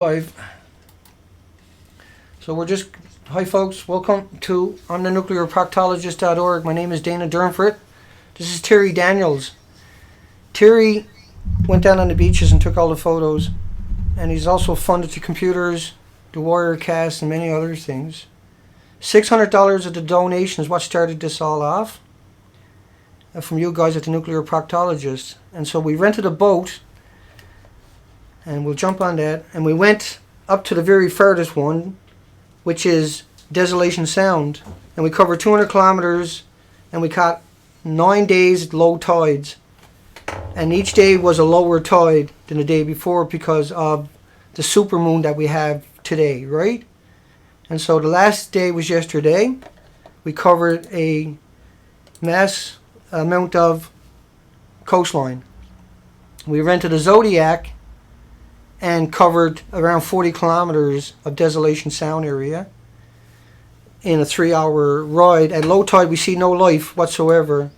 Live. So we're just, hi folks, welcome to onthenuclearproctologist.org. My name is Dana Durnford. This is Terry Daniels. Terry went down on the beaches and took all the photos, and he's also funded the computers, the Wirecast, and many other things. $600 of the donation is what started this all off, from you guys at the Nuclear Proctologist. And so we rented a boat, and we'll jump on that, and we went up to the very farthest one, which is Desolation Sound, and we covered 200 kilometers, and we caught 9 days at low tides, and each day was a lower tide than the day before because of the supermoon that we have today, right? And so the last day was yesterday. We covered a mass amount of coastline. We rented a Zodiac and covered around 40 kilometers of Desolation Sound area in a 3-hour ride. At low tide, we see no life whatsoever.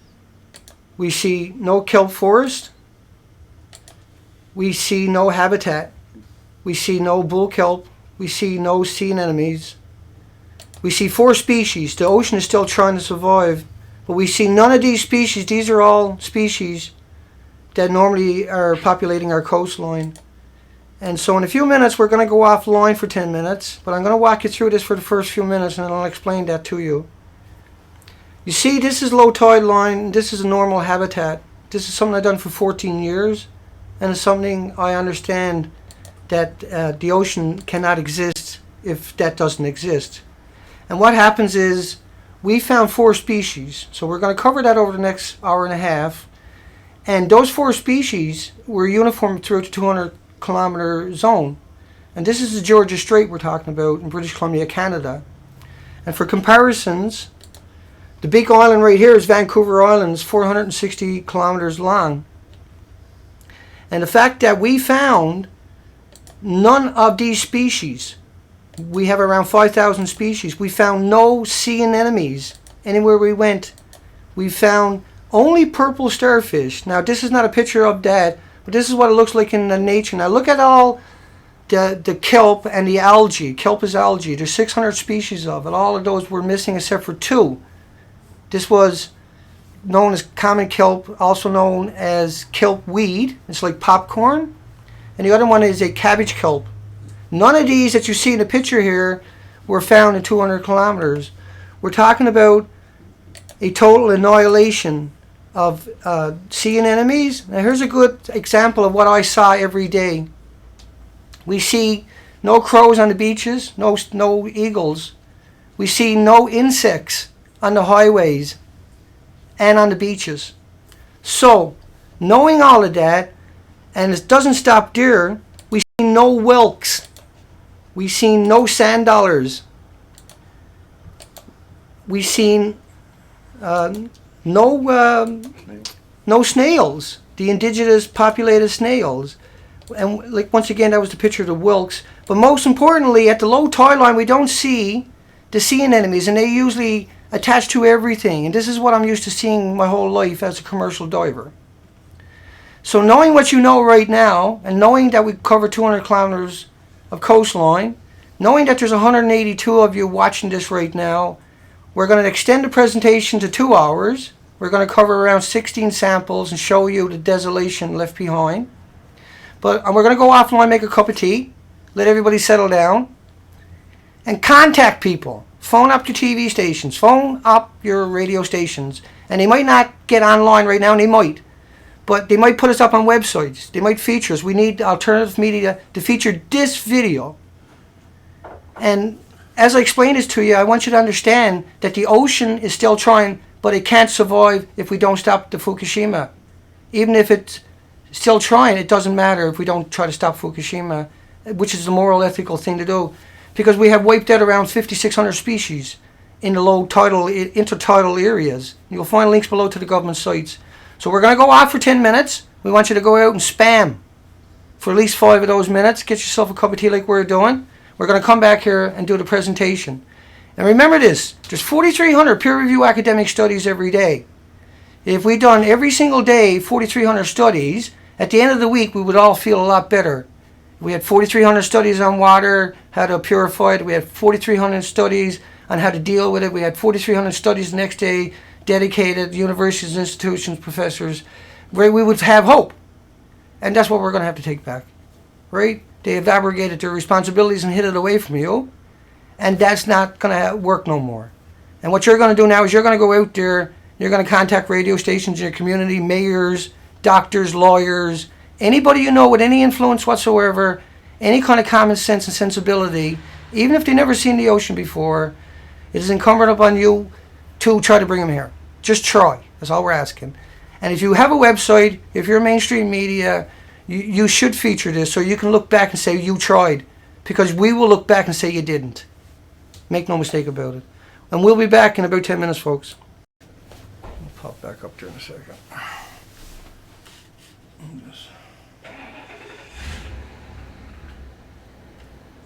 We see no kelp forest. We see no habitat. We see no bull kelp. We see no sea anemones. We see 4 species. The ocean is still trying to survive, but we see none of these species. These are all species that normally are populating our coastline. And so in a few minutes, we're going to go offline for 10 minutes, but I'm going to walk you through this for the first few minutes, and then I'll explain that to you. You see, this is low tide line. This is a normal habitat. This is something I've done for 14 years, and it's something I understand that the ocean cannot exist if that doesn't exist. And what happens is we found 4 species. So we're going to cover that over the next hour and a half. And those 4 species were uniform throughout the 200-kilometer zone. And this is the Georgia Strait we're talking about in British Columbia, Canada. And for comparisons, the big island right here is Vancouver Island. It's 460 kilometers long. And the fact that we found none of these species, we have around 5,000 species. We found no sea anemones anywhere we went. We found only purple starfish. Now, this is not a picture of that, but this is what it looks like in the nature. Now, look at all the kelp and the algae. Kelp is algae. There's 600 species of it. All of those were missing except for 2. This was known as common kelp, also known as kelp weed. It's like popcorn. And the other one is a cabbage kelp. None of these that you see in the picture here were found in 200 kilometers. We're talking about a total annihilation of sea anemones. Now here's a good example of what I saw every day. We see no crows on the beaches, no eagles. We see no insects on the highways and on the beaches. So, knowing all of that, and it doesn't stop there, we see no whelks. We see no sand dollars. We see no snails, the indigenous populated snails. And like once again, that was the picture of the whelks. But most importantly, at the low tide line, we don't see the sea anemones, and they usually attach to everything. And this is what I'm used to seeing my whole life as a commercial diver. So knowing what you know right now, and knowing that we cover 200 kilometers of coastline, knowing that there's 182 of you watching this right now, we're going to extend the presentation to 2 hours. We're going to cover around 16 samples and show you the desolation left behind. But we're going to go offline, make a cup of tea, let everybody settle down, and contact people. Phone up your TV stations, phone up your radio stations. And they might not get online right now, and they might. But they might put us up on websites. They might feature us. We need alternative media to feature this video. And as I explain this to you, I want you to understand that the ocean is still trying, but it can't survive if we don't stop the Fukushima. Even if it's still trying, it doesn't matter if we don't try to stop Fukushima, which is the moral, ethical thing to do. Because we have wiped out around 5,600 species in the low tidal, intertidal areas. You'll find links below to the government sites. So we're going to go off for 10 minutes. We want you to go out and spam for at least 5 of those minutes. Get yourself a cup of tea like we're doing. We're going to come back here and do the presentation. And remember this, there's 4,300 peer-reviewed academic studies every day. If we'd done every single day 4,300 studies, at the end of the week we would all feel a lot better. We had 4,300 studies on water, how to purify it. We had 4,300 studies on how to deal with it. We had 4,300 studies the next day, dedicated universities, institutions, professors. Right? We would have hope. And that's what we're going to have to take back. Right? They have abrogated their responsibilities and hid it away from you. And that's not going to work no more. And what you're going to do now is you're going to go out there, you're going to contact radio stations in your community, mayors, doctors, lawyers, anybody you know with any influence whatsoever, any kind of common sense and sensibility, even if they've never seen the ocean before, it is incumbent upon you to try to bring them here. Just try. That's all we're asking. And if you have a website, if you're mainstream media, you should feature this so you can look back and say you tried. Because we will look back and say you didn't. Make no mistake about it. And we'll be back in about 10 minutes, folks. I'll pop back up there in a second.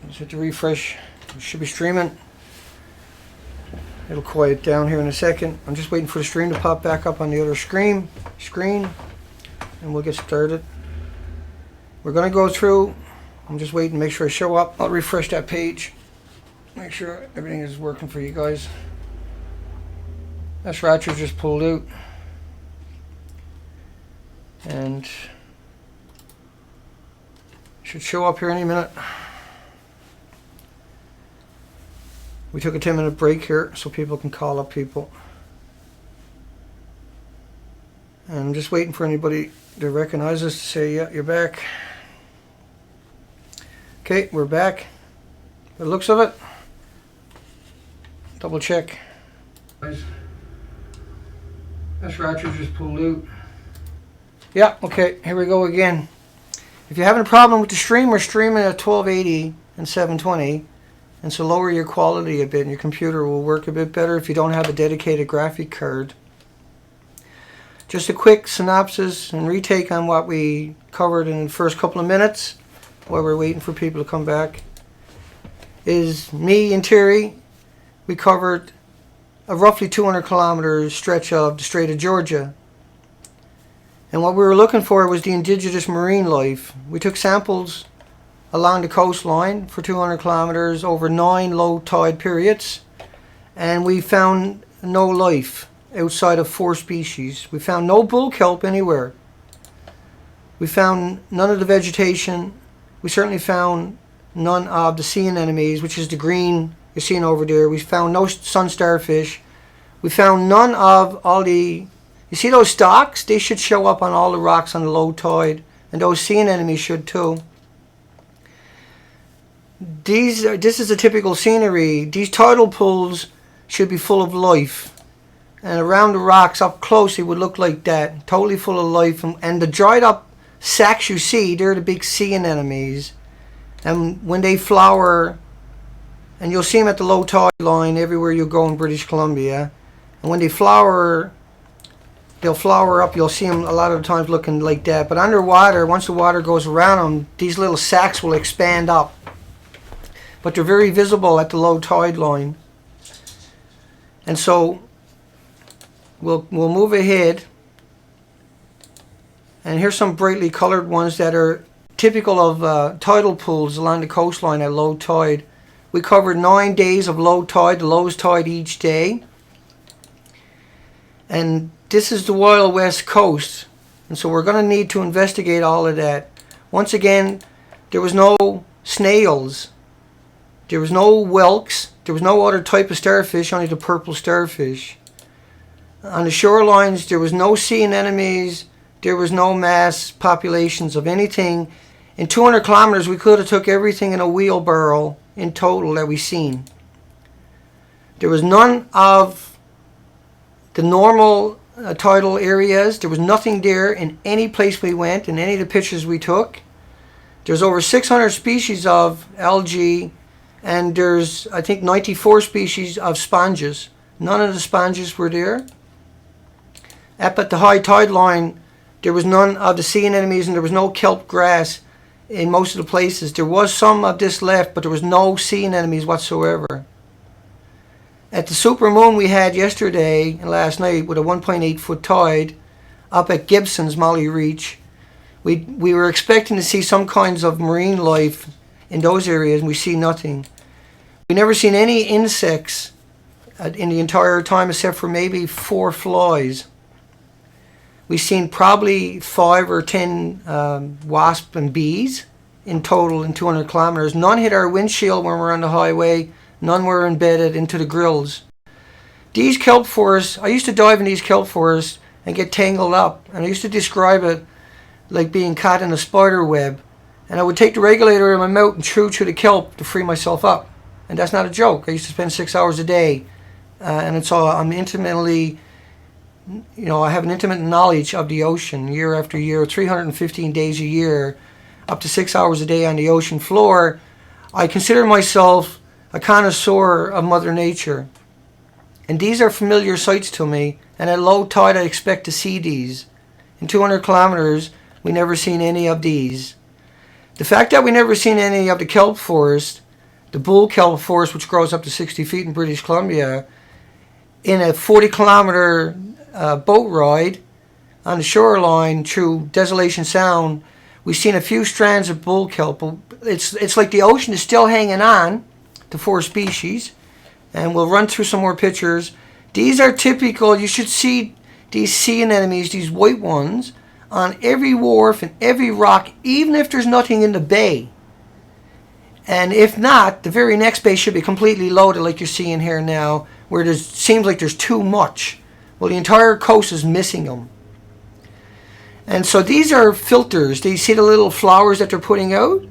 Just hit the refresh. It should be streaming. It'll quiet down here in a second. I'm just waiting for the stream to pop back up on the other screen, and we'll get started. We're going to go through. I'm just waiting to make sure I show up. I'll refresh that page. Make sure everything is working for you guys. That ratchet just pulled out. And should show up here any minute. We took a 10-minute break here so people can call up people. And I'm just waiting for anybody to recognize us to say, yeah, you're back. Okay, we're back. By the looks of it. Double check. This ratchet just pulled out. Yeah, okay, here we go again. If you're having a problem with the stream, we're streaming at 1280 and 720. And so lower your quality a bit and your computer will work a bit better if you don't have a dedicated graphic card. Just a quick synopsis and retake on what we covered in the first couple of minutes while we're waiting for people to come back. Is me and Terry, we covered a roughly 200 kilometer stretch of the Strait of Georgia. And what we were looking for was the indigenous marine life. We took samples along the coastline for 200 kilometers over 9 low tide periods, and we found no life outside of 4 species. We found no bull kelp anywhere. We found none of the vegetation. We certainly found none of the sea anemones, which is the green you're seeing over there. We found no sun starfish. We found none of all the, you see those stalks? They should show up on all the rocks on the low tide, and those sea anemones should too. This is a typical scenery. These tidal pools should be full of life. And around the rocks up close it would look like that. Totally full of life. And the dried up sacks you see, they're the big sea anemones. And when they flower, and you'll see them at the low tide line everywhere you go in British Columbia. And when they flower, they'll flower up. You'll see them a lot of the times looking like that. But underwater, once the water goes around them, these little sacks will expand up. But they're very visible at the low tide line. And so we'll move ahead. And here's some brightly colored ones that are typical of tidal pools along the coastline at low tide. We covered 9 days of low tide, the lowest tide each day. And this is the Wild West Coast. And so we're going to need to investigate all of that. Once again, there was no snails. There was no whelks. There was no other type of starfish, only the purple starfish. On the shorelines, there was no sea anemones. There was no mass populations of anything. In 200 kilometers, we could have took everything in a wheelbarrow in total that we seen. There was none of the normal tidal areas. There was nothing there in any place we went, in any of the pictures we took. There's over 600 species of algae, and there's, I think, 94 species of sponges. None of the sponges were there. Up at the high tide line, there was none of the sea anemones, and there was no kelp grass in most of the places. There was some of this left, but there was no sea anemones whatsoever. At the supermoon we had yesterday and last night with a 1.8 foot tide up at Gibson's Molly Reach, We were expecting to see some kinds of marine life in those areas, and we see nothing. We never seen any insects in the entire time except for maybe 4 flies. We've seen probably 5 or 10 wasps and bees in total in 200 kilometers. None hit our windshield when we're on the highway. None were embedded into the grills. These kelp forests, I used to dive in these kelp forests and get tangled up. And I used to describe it like being caught in a spider web. And I would take the regulator in my mouth and chew through the kelp to free myself up. And that's not a joke. I used to spend 6 hours a day. And it's all, I'm intimately, I have an intimate knowledge of the ocean year after year, 315 days a year, up to 6 hours a day on the ocean floor. I consider myself a connoisseur of Mother Nature. And these are familiar sights to me. And at low tide, I expect to see these. In 200 kilometers, we never seen any of these. The fact that we never seen any of the kelp forest, the bull kelp forest, which grows up to 60 feet in British Columbia, in a 40-kilometer boat ride on the shoreline through Desolation Sound, we've seen a few strands of bull kelp. It's like the ocean is still hanging on to 4 species, and we'll run through some more pictures. These are typical. You should see these sea anemones, these white ones, on every wharf and every rock, even if there's nothing in the bay. And if not, the very next bay should be completely loaded like you're seeing here now, where it seems like there's too much. Well, the entire coast is missing them. And so these are filters. Do you see the little flowers that they're putting out?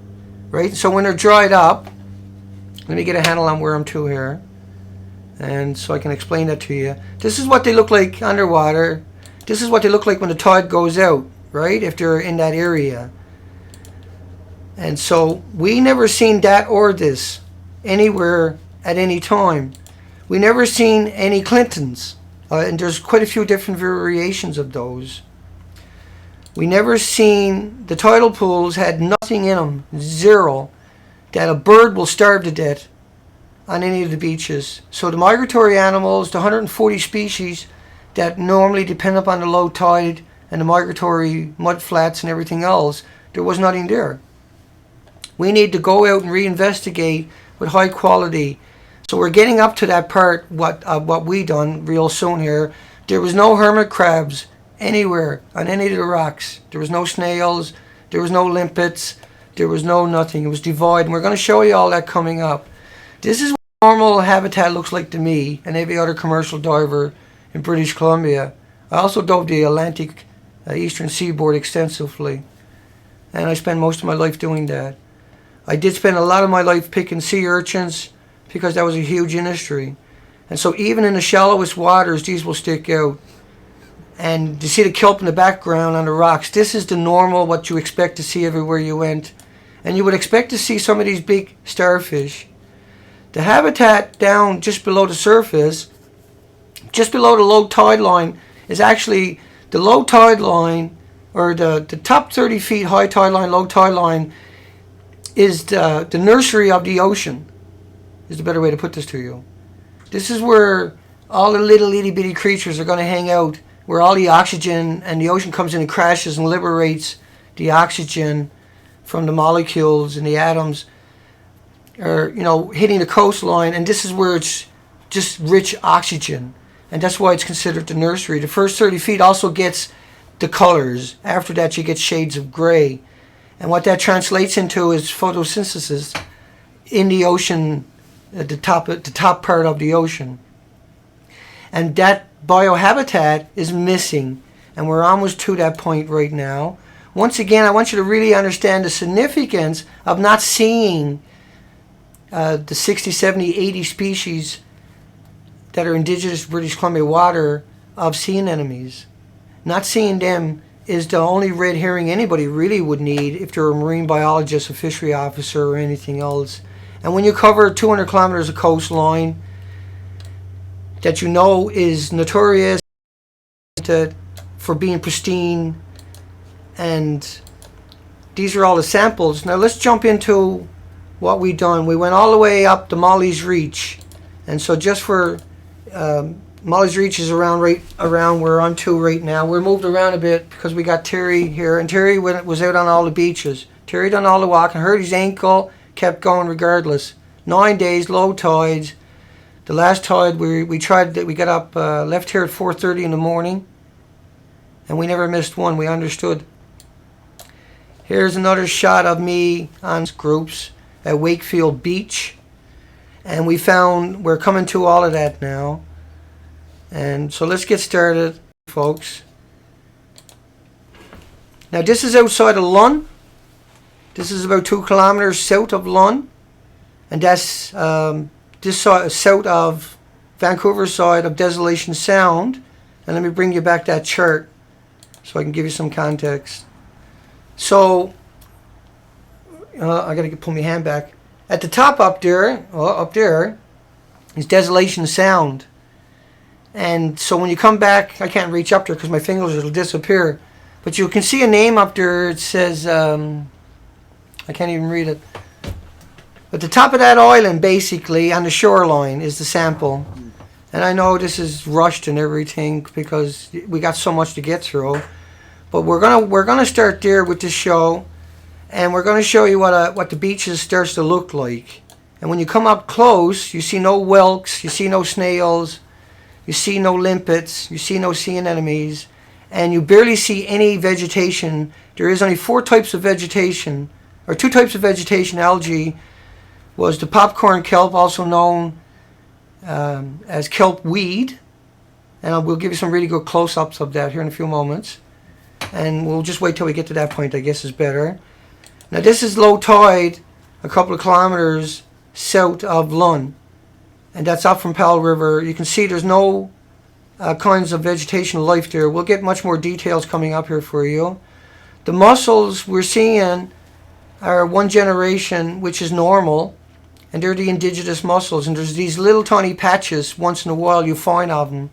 Right? So when they're dried up, let me get a handle on where I'm to here. And so I can explain that to you. This is what they look like underwater. This is what they look like when the tide goes out, right? If they're in that area. And so we never seen that or this anywhere at any time. We never seen any Clintons. And there's quite a few different variations of those. We never seen, the tidal pools had nothing in them, 0, that a bird will starve to death on any of the beaches. So the migratory animals, the 140 species that normally depend upon the low tide and the migratory mud flats and everything else, there was nothing there. We need to go out and reinvestigate with high quality. So we're getting up to that part, what we done real soon here. There was no hermit crabs anywhere on any of the rocks. There was no snails. There was no limpets. There was no nothing. It was devoid. And we're going to show you all that coming up. This is what normal habitat looks like to me and every other commercial diver in British Columbia. I also dove the Atlantic eastern seaboard extensively. And I spent most of my life doing that. I did spend a lot of my life picking sea urchins because that was a huge industry. And so even in the shallowest waters, these will stick out. And you see the kelp in the background on the rocks. This is the normal, what you expect to see everywhere you went. And you would expect to see some of these big starfish. The habitat down just below the surface, just below the low tide line, is actually the low tide line, or the top 30 feet high tide line, low tide line, is the nursery of the ocean, is the better way to put this to you. This is where all the little itty bitty creatures are going to hang out, where all the oxygen and the ocean comes in and crashes and liberates the oxygen from the molecules and the atoms, or hitting the coastline. And this is where it's just rich oxygen, and that's why it's considered the nursery. The first 30 feet also gets the colors. After that, you get shades of gray. And what that translates into is photosynthesis in the ocean, at the top part of the ocean. And that biohabitat is missing. And we're almost to that point right now. Once again, I want you to really understand the significance of not seeing the 60, 70, 80 species that are indigenous to British Columbia water of sea anemones. Not seeing them is the only red herring anybody really would need if they're a marine biologist, a fishery officer, or anything else. And when you cover 200 kilometers of coastline that you know is notorious for being pristine, and these are all the samples. Now let's jump into what we done. We went all the way up the Molly's Reach, and so just for Molly's Reach is around we're on to right now. We're moved around a bit because we got Terry here, and Terry was out on all the beaches. Terry done all the walking, hurt his ankle, kept going regardless. 9 days, low tides. The last tide we tried that we got up, left here at 4:30 in the morning, and we never missed one. We understood. Here's another shot of me on groups at Wakefield Beach, and we're coming to all of that now. And so let's get started, folks. Now this is outside of Lund. This is about 2 kilometers south of Lund, and that's this side, south of Vancouver side of Desolation Sound. And let me bring you back that chart so I can give you some context. So I gotta pull my hand back. At the top up there is Desolation Sound. And so when you come back, I can't reach up there because my fingers will disappear. But you can see a name up there. It says, I can't even read it. But the top of that island, basically, on the shoreline, is the sample. And I know this is rushed and everything because we got so much to get through. But we're gonna start there with this show, and we're gonna show you what the beaches starts to look like. And when you come up close, you see no whelks, you see no snails, you see no limpets, you see no sea anemones, and you barely see any vegetation. There is only 4 types of vegetation, or 2 types of vegetation. Algae was the popcorn kelp, also known as kelp weed, and we'll give you some really good close-ups of that here in a few moments. And we'll just wait till we get to that point, I guess is better. Now this is low tide, a couple of kilometers south of Lund, and that's up from Powell River. You can see there's no kinds of vegetation life there. We'll get much more details coming up here for you. The mussels we're seeing are 1 generation, which is normal, and they're the indigenous mussels, and there's these little tiny patches once in a while you find of them.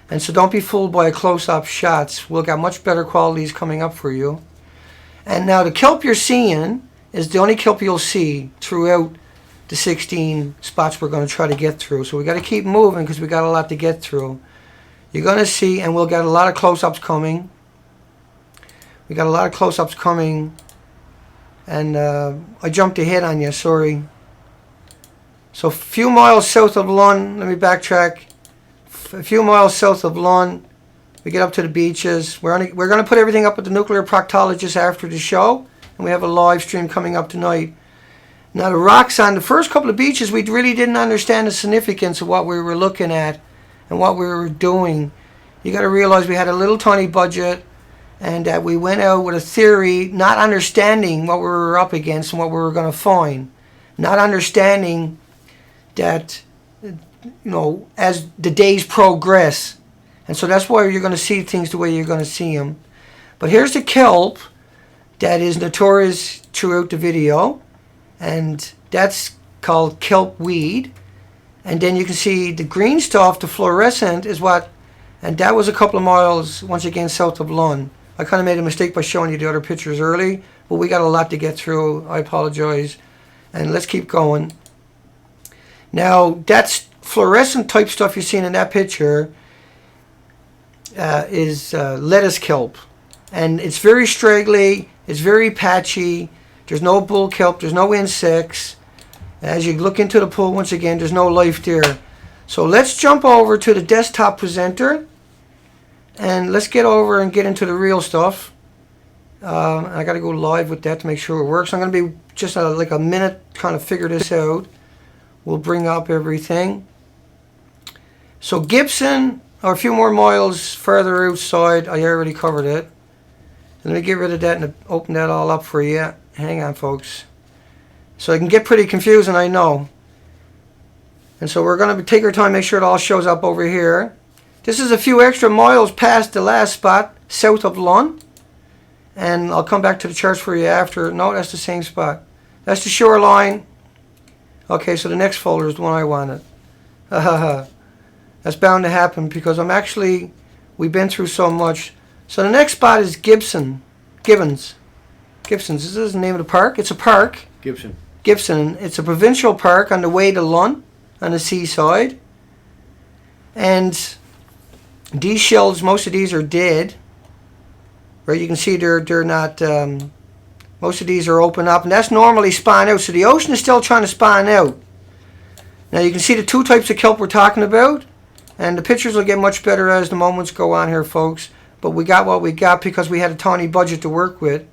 And so don't be fooled by close-up shots. We'll got much better qualities coming up for you. And now the kelp you're seeing is the only kelp you'll see throughout the 16 spots we're going to try to get through. So we got to keep moving because we got a lot to get through. You're going to see, and we'll get a lot of close-ups coming. We got a lot of close-ups coming. And I jumped ahead on you, sorry. So a few miles south of Lund, let me backtrack. A few miles south of Lund, we get up to the beaches. We're going to put everything up with the nuclear proctologist after the show, and we have a live stream coming up tonight. Now the rocks on the first couple of beaches, we really didn't understand the significance of what we were looking at and what we were doing. You got to realize we had a little tiny budget, and that we went out with a theory, not understanding what we were up against and what we were going to find, not understanding that, you know, as the days progress. And so that's why you're going to see things the way you're going to see them. But here's the kelp that is notorious throughout the video, and that's called kelp weed. And then you can see the green stuff, the fluorescent, is what, and that was a couple of miles once again south of Lund. I kind of made a mistake by showing you the other pictures early, but we got a lot to get through. I apologize. And let's keep going. Now that's fluorescent type stuff you're seeing in that picture is lettuce kelp, and it's very straggly, it's very patchy. There's no bull kelp, there's no insects. As you look into the pool once again, there's no life there. So let's jump over to the desktop presenter, and let's get over and get into the real stuff. I got to go live with that to make sure it works. I'm going to be just like a minute kind of figure this out. We'll bring up everything. So Gibson, or a few more miles further outside, I already covered it. Let me get rid of that and open that all up for you. Hang on, folks. So it can get pretty confusing, I know. And so we're going to take our time, make sure it all shows up over here. This is a few extra miles past the last spot, south of Lund. And I'll come back to the charts for you after. No, that's the same spot. That's the shoreline. Okay, so the next folder is the one I wanted. That's bound to happen because we've been through so much. So the next spot is Gibson's. Gibson's, is this the name of the park? It's a park. Gibson. It's a provincial park on the way to Lund, on the seaside. And These shells, most of these are dead. Right, you can see they're not. Most of these are open up, and that's normally spawn out. So the ocean is still trying to spawn out. Now you can see the two types of kelp we're talking about, and the pictures will get much better as the moments go on here, folks. But we got what we got because we had a tiny budget to work with,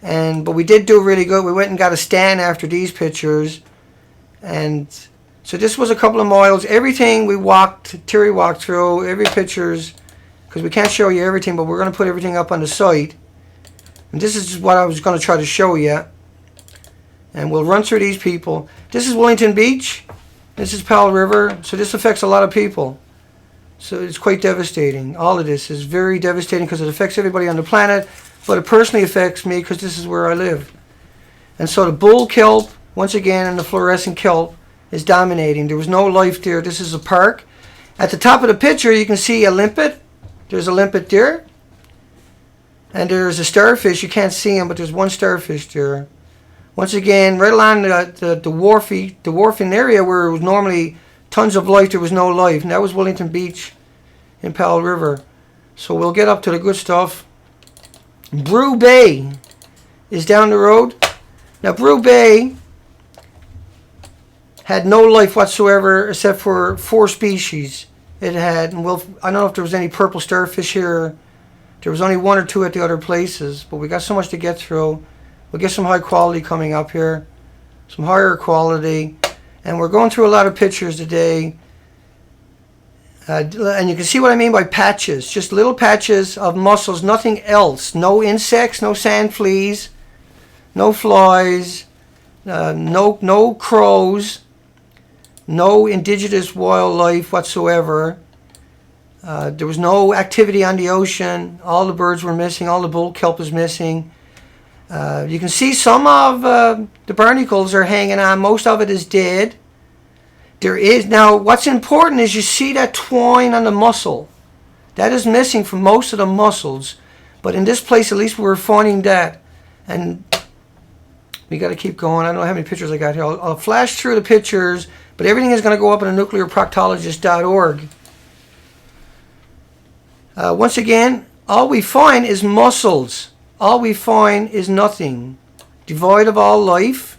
but we did do really good. We went and got a stand after these pictures, and so this was a couple of miles. Everything Terry walked through, every pictures, because we can't show you everything, but we're going to put everything up on the site. And this is what I was going to try to show you. And we'll run through these people. This is Wellington Beach. This is Powell River. So this affects a lot of people. So it's quite devastating. All of this is very devastating because it affects everybody on the planet. But it personally affects me because this is where I live. And so the bull kelp, once again, and the fluorescent kelp is dominating. There was no life there. This is a park. At the top of the picture, you can see a limpet. There's a limpet there. And there's a starfish. You can't see him, but there's one starfish there. Once again, right along the wharfing area where it was normally tons of life, there was no life. And that was Wellington Beach in Powell River. So we'll get up to the good stuff. Brew Bay is down the road. Now, Brew Bay had no life whatsoever except for 4 species. It had, and I don't know if there was any purple starfish here. There was only 1 or 2 at the other places, but we got so much to get through. We'll get some high quality coming up here, some higher quality, and we're going through a lot of pictures today. And you can see what I mean by patches, just little patches of mussels, nothing else. No insects, no sand fleas, no flies, no crows, no indigenous wildlife whatsoever. There was no activity on the ocean. All the birds were missing. All the bull kelp is missing. You can see some of the barnacles are hanging on. Most of it is dead. There is now. What's important is you see that twine on the mussel. That is missing from most of the mussels. But in this place, at least we were finding that. And we got to keep going. I don't know how many pictures I got here. I'll flash through the pictures, but everything is going to go up on nuclearproctologist.org. Once again, all we find is mussels. All we find is nothing. Devoid of all life,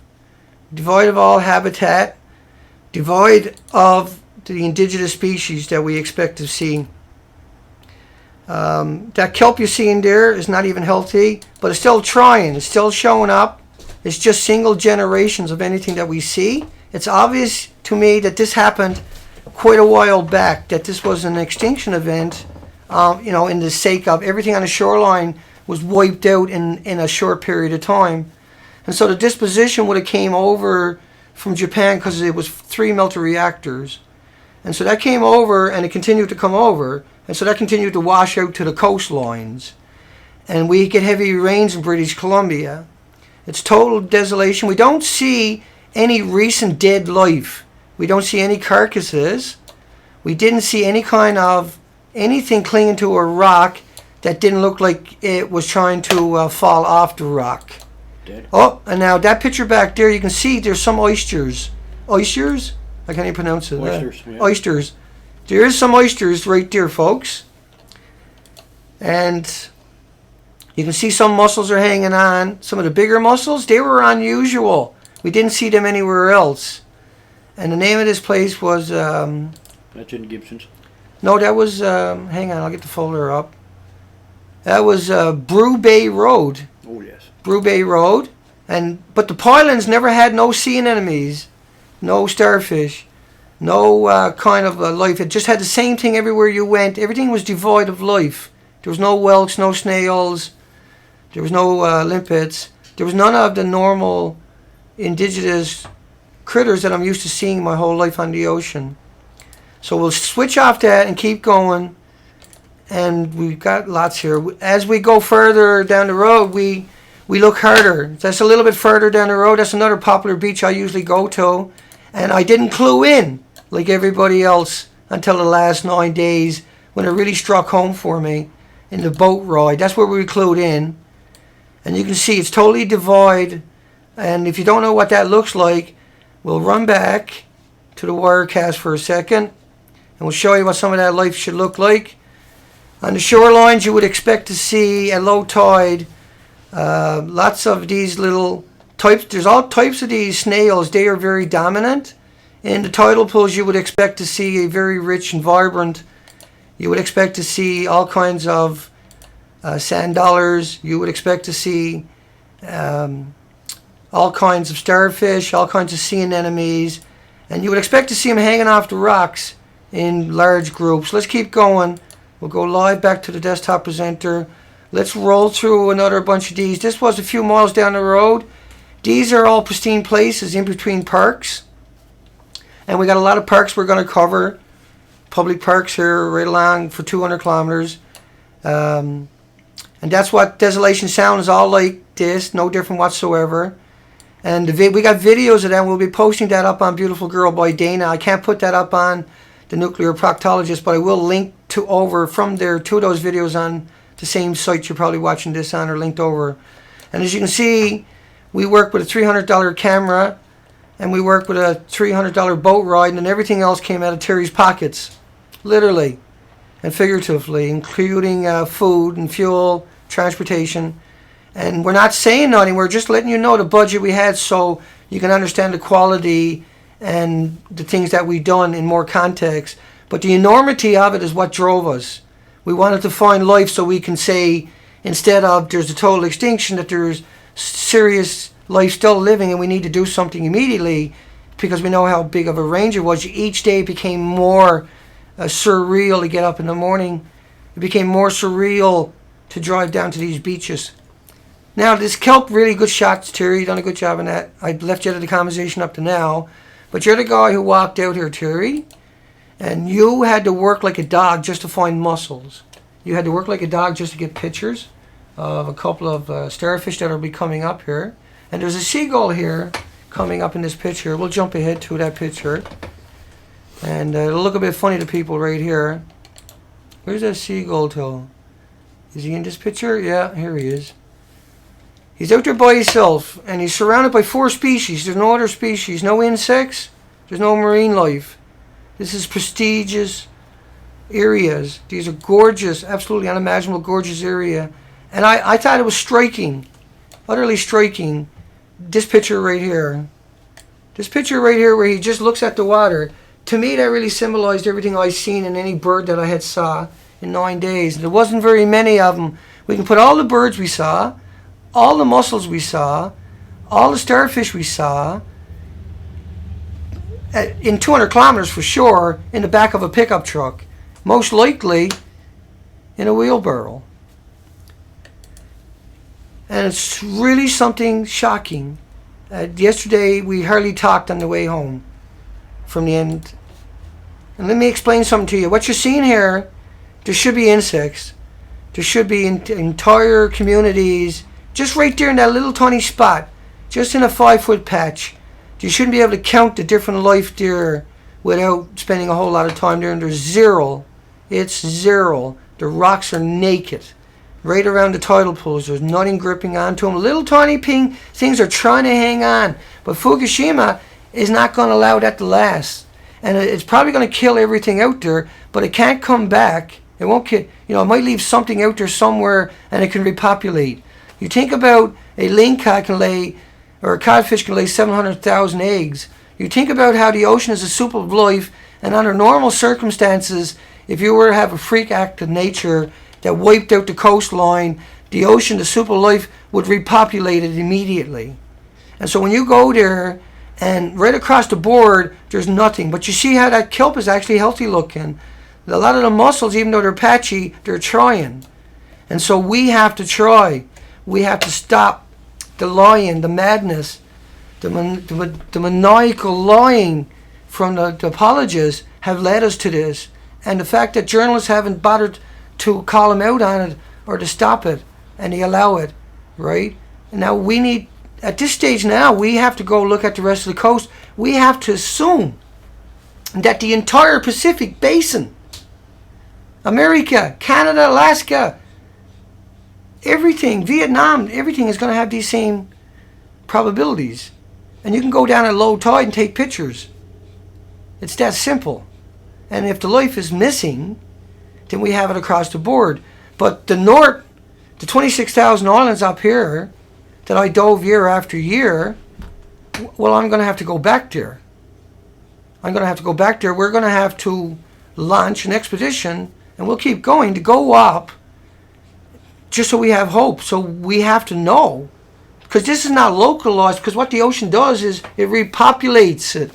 devoid of all habitat, devoid of the indigenous species that we expect to see. That kelp you're seeing there is not even healthy, but it's still trying. It's still showing up. It's just single generations of anything that we see. It's obvious to me that this happened quite a while back, that this was an extinction event. In the sake of everything on the shoreline was wiped out in a short period of time. And so the disposition would have came over from Japan because it was 3 melter reactors. And so that came over and it continued to come over. And so that continued to wash out to the coastlines. And we get heavy rains in British Columbia. It's total desolation. We don't see any recent dead life. We don't see any carcasses. We didn't see any kind of anything clinging to a rock that didn't look like it was trying to fall off the rock. Dead. Oh, and now that picture back there, you can see there's some oysters. Oysters? I can't even pronounce it. Oysters. Yeah. Oysters. There is some oysters right there, folks. And you can see some mussels are hanging on. Some of the bigger mussels, they were unusual. We didn't see them anywhere else. And the name of this place was... That's in Gibson's. No, that was, hang on, I'll get the folder up. That was Brew Bay Road. Oh, yes. Brew Bay Road. But the Pylands never had no sea anemones, no starfish, no kind of life. It just had the same thing everywhere you went. Everything was devoid of life. There was no whelks, no snails. There was no limpets. There was none of the normal indigenous critters that I'm used to seeing my whole life on the ocean. So we'll switch off that and keep going. And we've got lots here. As we go further down the road, we look harder. That's a little bit further down the road. That's another popular beach I usually go to. And I didn't clue in like everybody else until the last 9 days when it really struck home for me in the boat ride. That's where we clued in. And you can see it's totally devoid. And if you don't know what that looks like, we'll run back to the Wirecast for a second. And we'll show you what some of that life should look like. On the shorelines, you would expect to see at low tide lots of these little types. There's all types of these snails. They are very dominant. In the tidal pools, you would expect to see a very rich and vibrant. You would expect to see all kinds of sand dollars. You would expect to see all kinds of starfish, all kinds of sea anemones, and you would expect to see them hanging off the rocks in large groups. Let's keep going. We'll go live back to the desktop presenter. Let's roll through another bunch of these. This was a few miles down the road. These are all pristine places in between parks. And we got a lot of parks we're going to cover. Public parks here right along for 200 kilometers. And that's what Desolation Sound is all like this. No different whatsoever. And we got videos of that. We'll be posting that up on Beautiful Girl by Dana. I can't put that up on the Nuclear Proctologist, but I will link to over from there to those videos on the same site you're probably watching this on, or linked over. And as you can see, we work with a $300 camera, and we work with a $300 boat ride, and everything else came out of Terry's pockets, literally and figuratively, including food and fuel, transportation. And we're not saying nothing, we're just letting you know the budget we had so you can understand the quality and the things that we've done in more context. But the enormity of it is what drove us. We wanted to find life so we can say, instead of there's a total extinction, that there's serious life still living and we need to do something immediately, because we know how big of a range it was. Each day became more surreal to get up in the morning. It became more surreal to drive down to these beaches. Now, this kelp, really good shots, Terry. You done a good job on that. I left you out of the conversation up to now. But you're the guy who walked out here, Terry. And you had to work like a dog just to find mussels. You had to work like a dog just to get pictures of a couple of starfish that will be coming up here. And there's a seagull here coming up in this picture. We'll jump ahead to that picture. And it'll look a bit funny to people right here. Where's that seagull to? Is he in this picture? Yeah, here he is. He's out there by himself, and he's surrounded by 4 species. There's no other species, no insects, there's no marine life. This is prestigious areas. These are gorgeous, absolutely unimaginable, gorgeous area. And I thought it was striking, utterly striking, this picture right here. This picture right here where he just looks at the water. To me, that really symbolized everything I've seen in any bird that I had saw in 9 days. There wasn't very many of them. We can put all the birds we saw, all the mussels we saw, all the starfish we saw, in 200 kilometers for sure, in the back of a pickup truck. Most likely in a wheelbarrow. And it's really something shocking. Yesterday we hardly talked on the way home from the end. And let me explain something to you. What you're seeing here, there should be insects. There should be entire communities just right there in that little tiny spot, just in a 5-foot patch. You shouldn't be able to count the different life there without spending a whole lot of time there. And there's zero. It's zero. The rocks are naked. Right around the tidal pools, there's nothing gripping onto them. Little tiny things are trying to hang on. But Fukushima is not going to allow that to last. And it's probably going to kill everything out there, but it can't come back. It won't kill, it might leave something out there somewhere and it can repopulate. You think about a lingcod can lay, or a codfish can lay 700,000 eggs. You think about how the ocean is a soup of life, and under normal circumstances, if you were to have a freak act of nature that wiped out the coastline, the ocean, the soup of life, would repopulate it immediately. And so when you go there, and right across the board, there's nothing. But you see how that kelp is actually healthy looking. A lot of the mussels, even though they're patchy, they're trying. And so we have to try. We have to stop the lying, the madness, the maniacal lying from the apologists have led us to this. And the fact that journalists haven't bothered to call them out on it or to stop it, and they allow it, right? And now we need, at this stage now, we have to go look at the rest of the coast. We have to assume that the entire Pacific Basin, America, Canada, Alaska, everything, Vietnam, everything is going to have these same probabilities. And you can go down at low tide and take pictures. It's that simple. And if the life is missing, than we have it across the board. But the 26,000 islands up here that I dove year after year, well, I'm going to have to go back there. I'm going to have to go back there. We're going to have to launch an expedition, and we'll keep going to go up just so we have hope. So we have to know, because this is not localized, because what the ocean does is it repopulates it.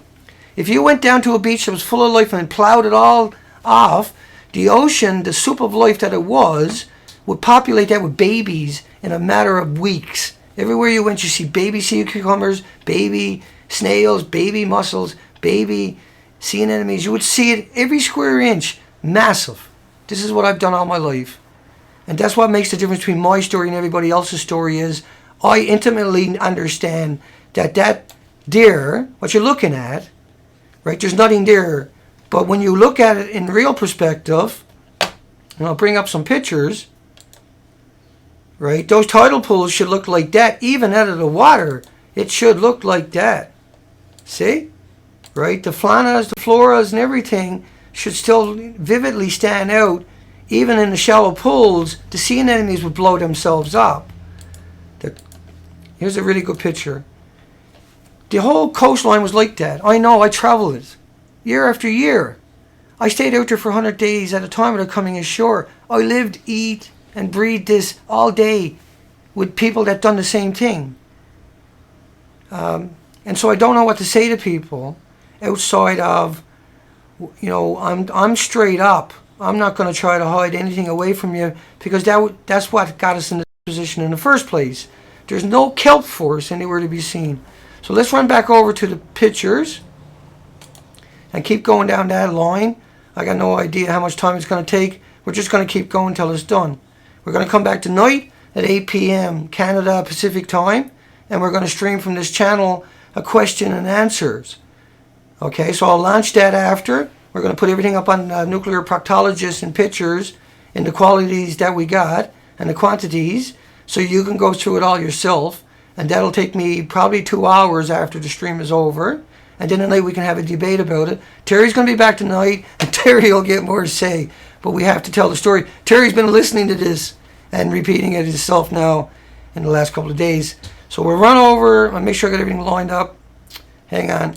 If you went down to a beach that was full of life and plowed it all off, the ocean, the soup of life that it was, would populate that with babies in a matter of weeks. Everywhere you went, you see baby sea cucumbers, baby snails, baby mussels, baby sea anemones. You would see it every square inch. Massive. This is what I've done all my life. And that's what makes the difference between my story and everybody else's story is I intimately understand that deer, what you're looking at, right, there's nothing there. But when you look at it in real perspective, and I'll bring up some pictures, right, those tidal pools should look like that. Even out of the water, it should look like that. See? Right? The faunas, the floras, and everything should still vividly stand out. Even in the shallow pools, the sea anemones would blow themselves up. Here's a really good picture. The whole coastline was like that. I know, I traveled it. Year after year. I stayed out there for 100 days at a time without coming ashore. I lived, eat, and breathe this all day with people that done the same thing. And so I don't know what to say to people outside of, you know, I'm straight up. I'm not going to try to hide anything away from you because that's what got us in this position in the first place. There's no kelp force anywhere to be seen. So let's run back over to the pictures and keep going down that line. I got no idea how much time it's going to take. We're just going to keep going until it's done. We're going to come back tonight at 8 p.m. Canada Pacific time, and we're going to stream from this channel a question and answers. Okay, so I'll launch that after. We're going to put everything up on Nuclear Proctologist and pictures in the qualities that we got and the quantities, so you can go through it all yourself. And that'll take me probably 2 hours after the stream is over. And then tonight we can have a debate about it. Terry's going to be back tonight, and Terry will get more to say. But we have to tell the story. Terry's been listening to this and repeating it himself now in the last couple of days. So we'll run over. I'll make sure I got everything lined up. Hang on.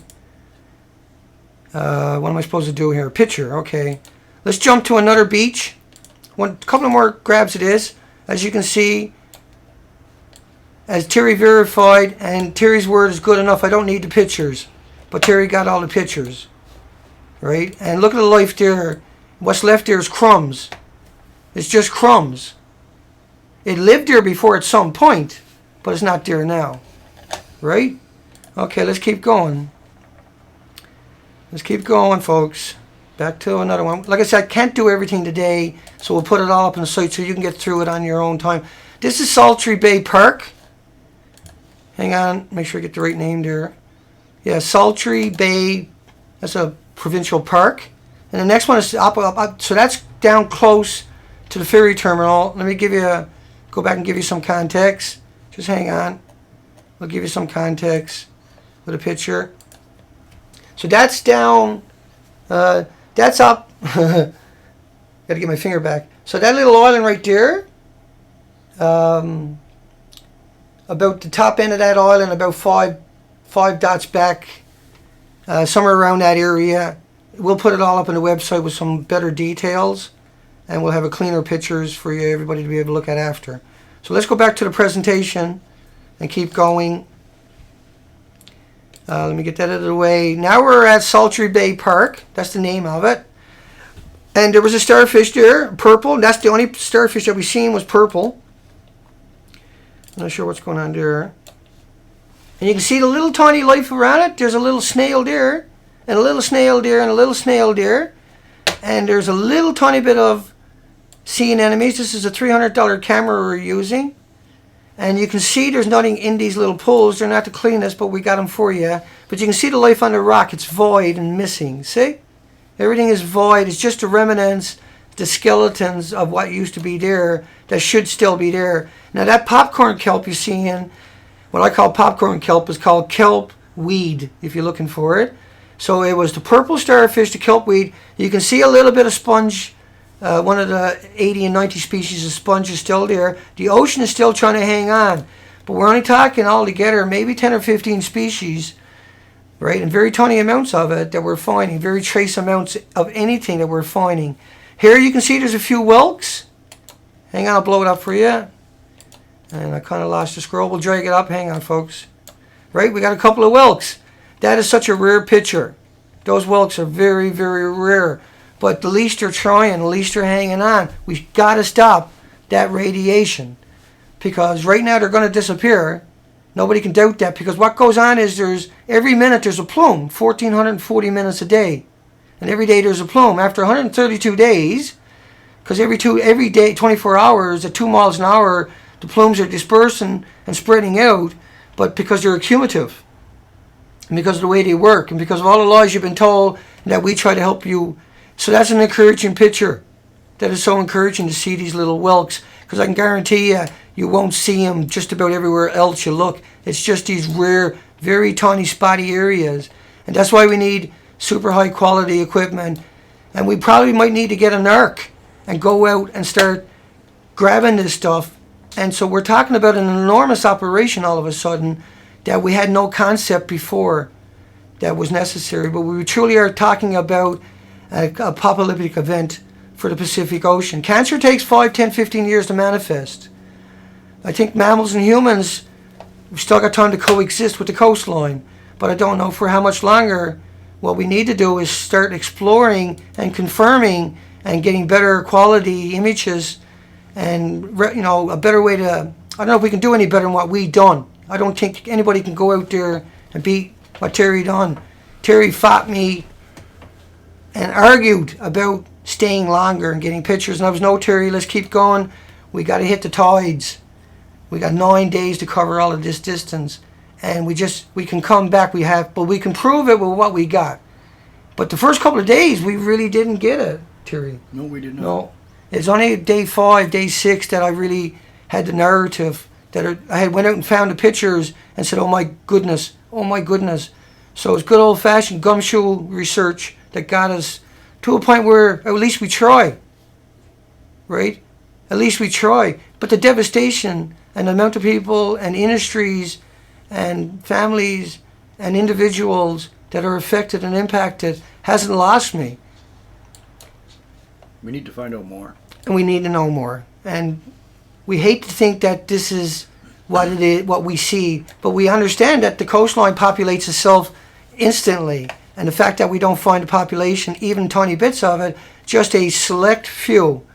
What am I supposed to do here? Picture. Okay. Let's jump to another beach. A couple of more grabs of this. As you can see, as Terry verified, and Terry's word is good enough. I don't need the pictures. But Terry got all the pictures. Right? And look at the life there. What's left there is crumbs. It's just crumbs. It lived there before at some point, but it's not there now. Right? Okay, let's keep going. Let's keep going, folks. Back to another one. Like I said, I can't do everything today, so we'll put it all up on the site so you can get through it on your own time. This is Sultry Bay Park. Hang on, make sure I get the right name there. Yeah, Sultry Bay, that's a provincial park. And the next one is up, so that's down close to the ferry terminal. Let me go back and give you some context. Just hang on. I'll give you some context with a picture. So that's down, that's up. Got to get my finger back. So that little island right there, about the top end of that island, about five dots back, somewhere around that area. We'll put it all up on the website with some better details, and we'll have a cleaner pictures for you, everybody, to be able to look at after. So let's go back to the presentation and keep going. Let me get that out of the way. Now we're at Sultry Bay Park. That's the name of it. And there was a starfish there, purple. That's the only starfish that we seen was purple. I'm not sure what's going on there. And you can see the little tiny life around it. There's a little snail there, and a little snail there, and a little snail there. And there's a little tiny bit of sea anemones. This is a $300 camera we're using. And you can see there's nothing in these little pools. They're not the cleanest, but we got them for you. But you can see the life on the rock. It's void and missing. See? Everything is void. It's just the remnants, the skeletons of what used to be there that should still be there. Now that popcorn kelp you're seeing, what I call popcorn kelp, is called kelp weed, if you're looking for it. So it was the purple starfish, the kelp weed. You can see a little bit of sponge one of the 80 and 90 species of sponge is still there. The ocean is still trying to hang on. But we're only talking altogether maybe 10 or 15 species, right? And very tiny amounts of it that we're finding. Very trace amounts of anything that we're finding. Here you can see there's a few whelks. Hang on, I'll blow it up for you. And I kind of lost the scroll. We'll drag it up. Hang on, folks. Right, we got a couple of whelks. That is such a rare picture. Those whelks are very, very rare. But the least they're trying, the least they're hanging on. We've got to stop that radiation. Because right now they're going to disappear. Nobody can doubt that. Because what goes on is every minute there's a plume. 1,440 minutes a day. And every day there's a plume. After 132 days, because every day, 24 hours, at 2 miles an hour, the plumes are dispersing and spreading out. But because they're accumulative. And because of the way they work. And because of all the lies you've been told that we try to help you. So that's an encouraging picture. That is so encouraging to see these little whelks. Because I can guarantee you, you won't see them just about everywhere else you look. It's just these rare, very tiny, spotty areas. And that's why we need super high quality equipment. And we probably might need to get an arc and go out and start grabbing this stuff. And so we're talking about an enormous operation all of a sudden that we had no concept before that was necessary. But we truly are talking about a apocalyptic event for the Pacific Ocean. Cancer takes 5, 10, 15 years to manifest. I think mammals and humans, we've still got time to coexist with the coastline. But I don't know for how much longer. What we need to do is start exploring and confirming and getting better quality images and, you know, a better way to, I don't know if we can do any better than what we done. I don't think anybody can go out there and beat what Terry done. Terry fought me and argued about staying longer and getting pictures. And I was, no, Terry, let's keep going. We got to hit the tides. We got 9 days to cover all of this distance. And we can come back. But we can prove it with what we got. But the first couple of days, we really didn't get it, Terry. No, we did not. No. It's only day 5, day 6 that I really had the narrative. I had went out and found the pictures and said, oh my goodness. So it's good old-fashioned gumshoe research that got us to a point where at least we try. Right? At least we try. But the devastation and the amount of people and industries and families and individuals that are affected and impacted hasn't lost me. We need to find out more. And we need to know more. And we hate to think that this is what it is, what we see, but we understand that the coastline populates itself instantly. And the fact that we don't find the population, even tiny bits of it, just a select few.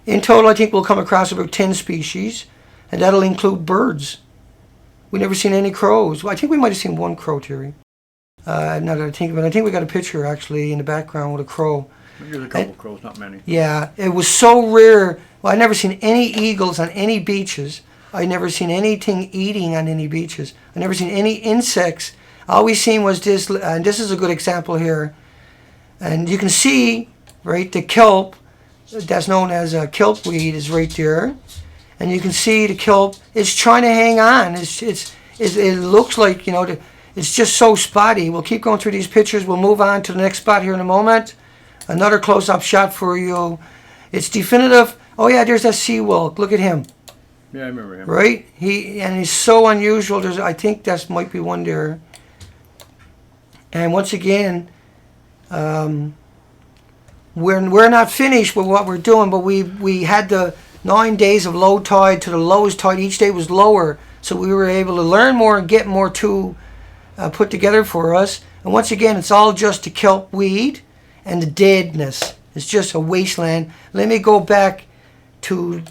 In total, I think we'll come across about 10 species, and that'll include birds. We've never seen any crows. Well, I think we might have seen one crow, Terry. Now that I think of it, I think we got a picture actually in the background with a crow. There's a couple of crows, not many. Yeah, it was so rare. Well, I've never seen any eagles on any beaches. I've never seen anything eating on any beaches. I've never seen any insects. All we seen was this, and this is a good example here. And you can see, right, the kelp, that's known as a kelp weed, is right there. And you can see the kelp, it's trying to hang on. It looks like, you know, it's just so spotty. We'll keep going through these pictures. We'll move on to the next spot here in a moment. Another close-up shot for you. It's definitive. Oh yeah, there's that sea whelk. Look at him. Yeah, I remember him. Right? He's so unusual. I think that might be one there. And once again, we're not finished with what we're doing, but we had the 9 days of low tide to the lowest tide. Each day was lower, so we were able to learn more and get more put together for us. And once again, it's all just the kelp weed and the deadness. It's just a wasteland. Let me go back to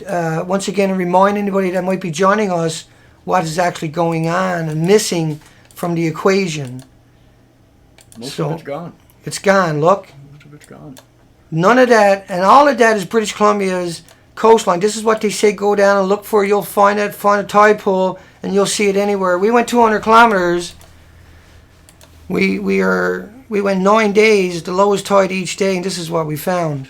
once again and remind anybody that might be joining us what is actually going on and missing from the equation. Most of it's gone. It's gone, look. Most of it's gone. None of that, and all of that is British Columbia's coastline. This is what they say, go down and look for. You'll find it, find a tide pool, and you'll see it anywhere. We went 200 kilometers. We went 9 days, the lowest tide each day, and this is what we found.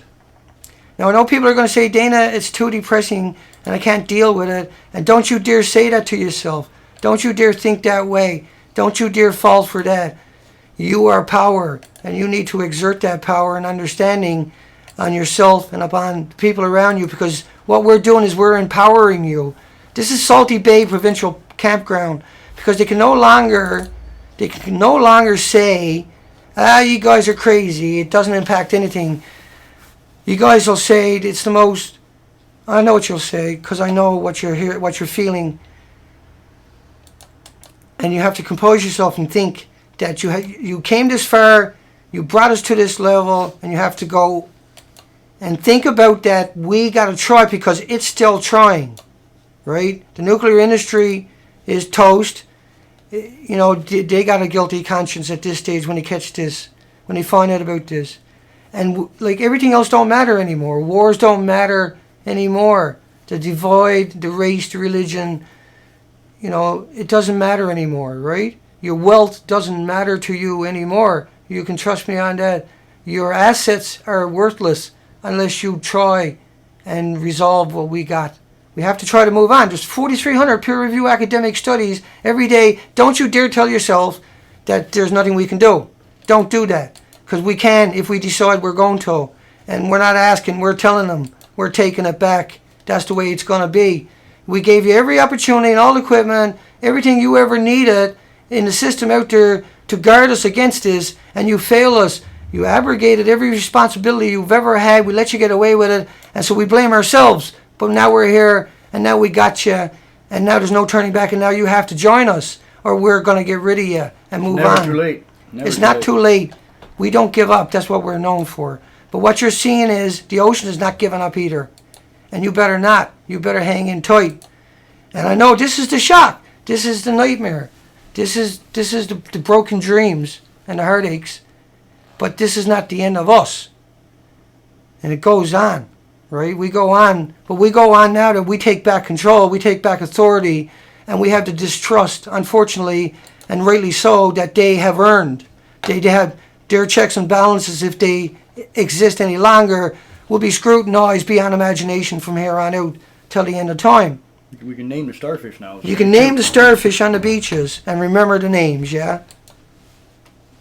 Now, I know people are going to say, Dana, it's too depressing, and I can't deal with it. And don't you dare say that to yourself. Don't you dare think that way. Don't you dare fall for that. You are power, and you need to exert that power and understanding on yourself and upon the people around you, because what we're doing is we're empowering you. This is Salty Bay Provincial Campground, because they can no longer say, you guys are crazy, it doesn't impact anything. You guys will say it's the most, I know what you'll say, because I know what you're feeling. And you have to compose yourself and think that you came this far, you brought us to this level, and you have to go and think about that. We got to try, because it's still trying, right? The nuclear industry is toast. You know, they got a guilty conscience at this stage when they catch this, when they find out about this. And like everything else don't matter anymore. Wars don't matter anymore. The divide, the race, the religion, you know, it doesn't matter anymore, right? Your wealth doesn't matter to you anymore. You can trust me on that. Your assets are worthless unless you try and resolve what we got. We have to try to move on. There's 4,300 peer-reviewed academic studies every day. Don't you dare tell yourself that there's nothing we can do. Don't do that. Because we can if we decide we're going to. And we're not asking, we're telling them. We're taking it back. That's the way it's going to be. We gave you every opportunity and all the equipment, everything you ever needed in the system out there to guard us against this, and you failed us. You abrogated every responsibility you've ever had. We let you get away with it, and so we blame ourselves. But now we're here, and now we got you, and now there's no turning back, and now you have to join us, or we're going to get rid of you and move on. Never too late. It's not too late. We don't give up. That's what we're known for. But what you're seeing is the ocean is not giving up either. And you better not. You better hang in tight. And I know this is the shock. This is the nightmare. This is the broken dreams and the heartaches. But this is not the end of us. And it goes on, right? We go on. But we go on now that we take back control. We take back authority. And we have the distrust, unfortunately, and rightly so, that they have earned. They have their checks and balances, if they exist any longer, will be scrutinized beyond imagination from here on out till the end of time. We can name the starfish now. You can name the starfish on the beaches and remember the names, yeah?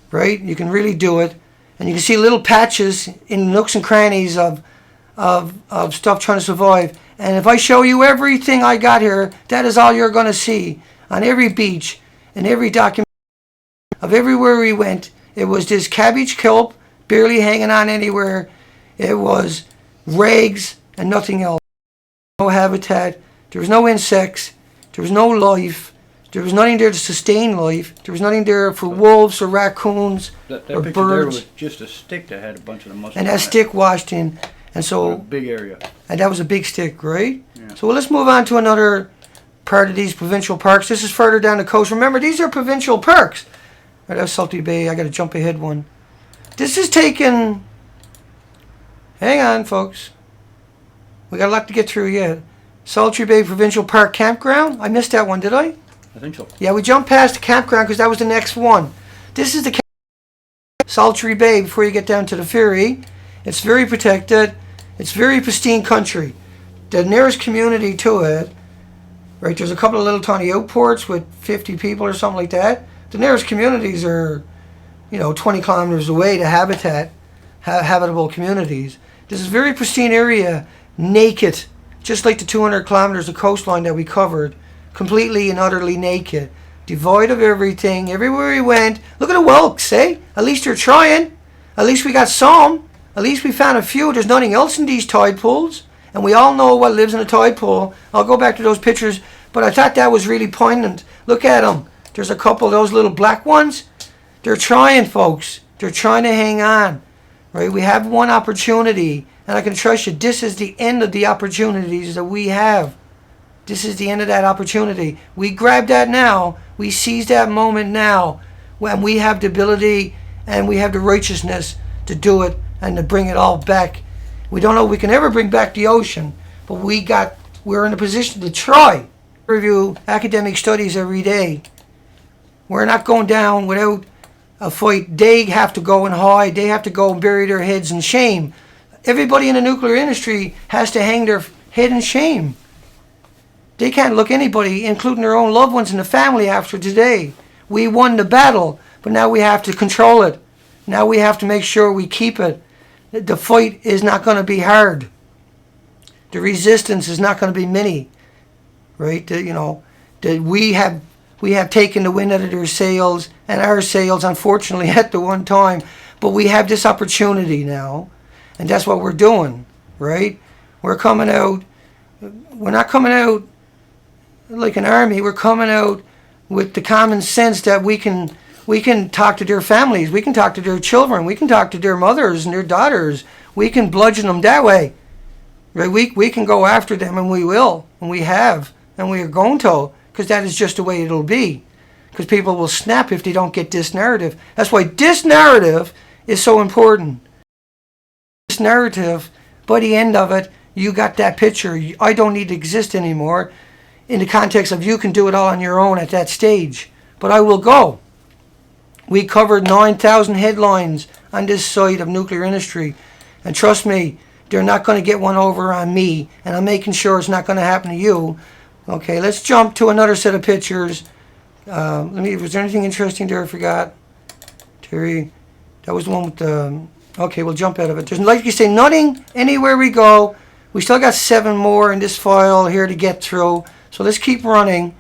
Right? You can really do it. And you can see little patches in nooks and crannies of stuff trying to survive. And if I show you everything I got here, that is all you're going to see on every beach, in every document of everywhere we went. It was this cabbage kelp barely hanging on anywhere. It was rags and nothing else. No habitat. There was no insects. There was no life. There was nothing there to sustain life. There was nothing there for wolves or raccoons that or picture birds. there was just a stick that had a bunch of the mushrooms. And that stick washed in. And so, a big area. And that was a big stick, right? Yeah. So let's move on to another part of these provincial parks. This is further down the coast. Remember, these are provincial parks. Right, that's Salty Bay. I got to jump ahead one. This is taken. Hang on, folks. We got a lot to get through yet. Salty Bay Provincial Park Campground. I missed that one, did I? I think so. Yeah, we jumped past the campground because that was the next one. This is the Salty Bay before you get down to the ferry. It's very protected. It's very pristine country. The nearest community to it, right, there's a couple of little tiny outports with 50 people or something like that. The nearest communities are, 20 kilometers away to habitable communities. This is a very pristine area, naked, just like the 200 kilometers of coastline that we covered, completely and utterly naked, devoid of everything, everywhere we went. Look at the whelks, eh? At least they're trying. At least we got some. At least we found a few. There's nothing else in these tide pools, and we all know what lives in a tide pool. I'll go back to those pictures, but I thought that was really poignant. Look at them. There's a couple of those little black ones. They're trying, folks. They're trying to hang on. Right? We have one opportunity, and I can trust you, this is the end of the opportunities that we have. This is the end of that opportunity. We grab that now. We seize that moment now, when we have the ability and we have the righteousness to do it and to bring it all back. We don't know if we can ever bring back the ocean, but we're in a position to try. Review academic studies every day. We're not going down without a fight. They have to go and hide. They have to go and bury their heads in shame. Everybody in the nuclear industry has to hang their head in shame. They can't look anybody, including their own loved ones in the family, after today. We won the battle, but now we have to control it. Now we have to make sure we keep it. the fight is not going to be hard. The resistance is not going to be many, right? That we have taken the wind out of their sails and our sails, unfortunately, at the one time. But we have this opportunity now, and that's what we're doing, right? We're coming out. We're not coming out like an army. We're coming out with the common sense that we can talk to their families. We can talk to their children. We can talk to their mothers and their daughters. We can bludgeon them that way. Right? We can go after them, and we will, and we have, and we are going to, because that is just the way it'll be. Because people will snap if they don't get this narrative. That's why this narrative is so important. This narrative, by the end of it, you got that picture. I don't need to exist anymore in the context of you can do it all on your own at that stage. But I will go. We covered 9,000 headlines on this site of nuclear industry. And trust me, they're not going to get one over on me. And I'm making sure it's not going to happen to you. Okay, let's jump to another set of pictures. Was there anything interesting there I forgot? Terry, that was the one with the... Okay, we'll jump out of it. There's, like you say, nothing anywhere we go. We still got 7 more in this file here to get through. So let's keep running.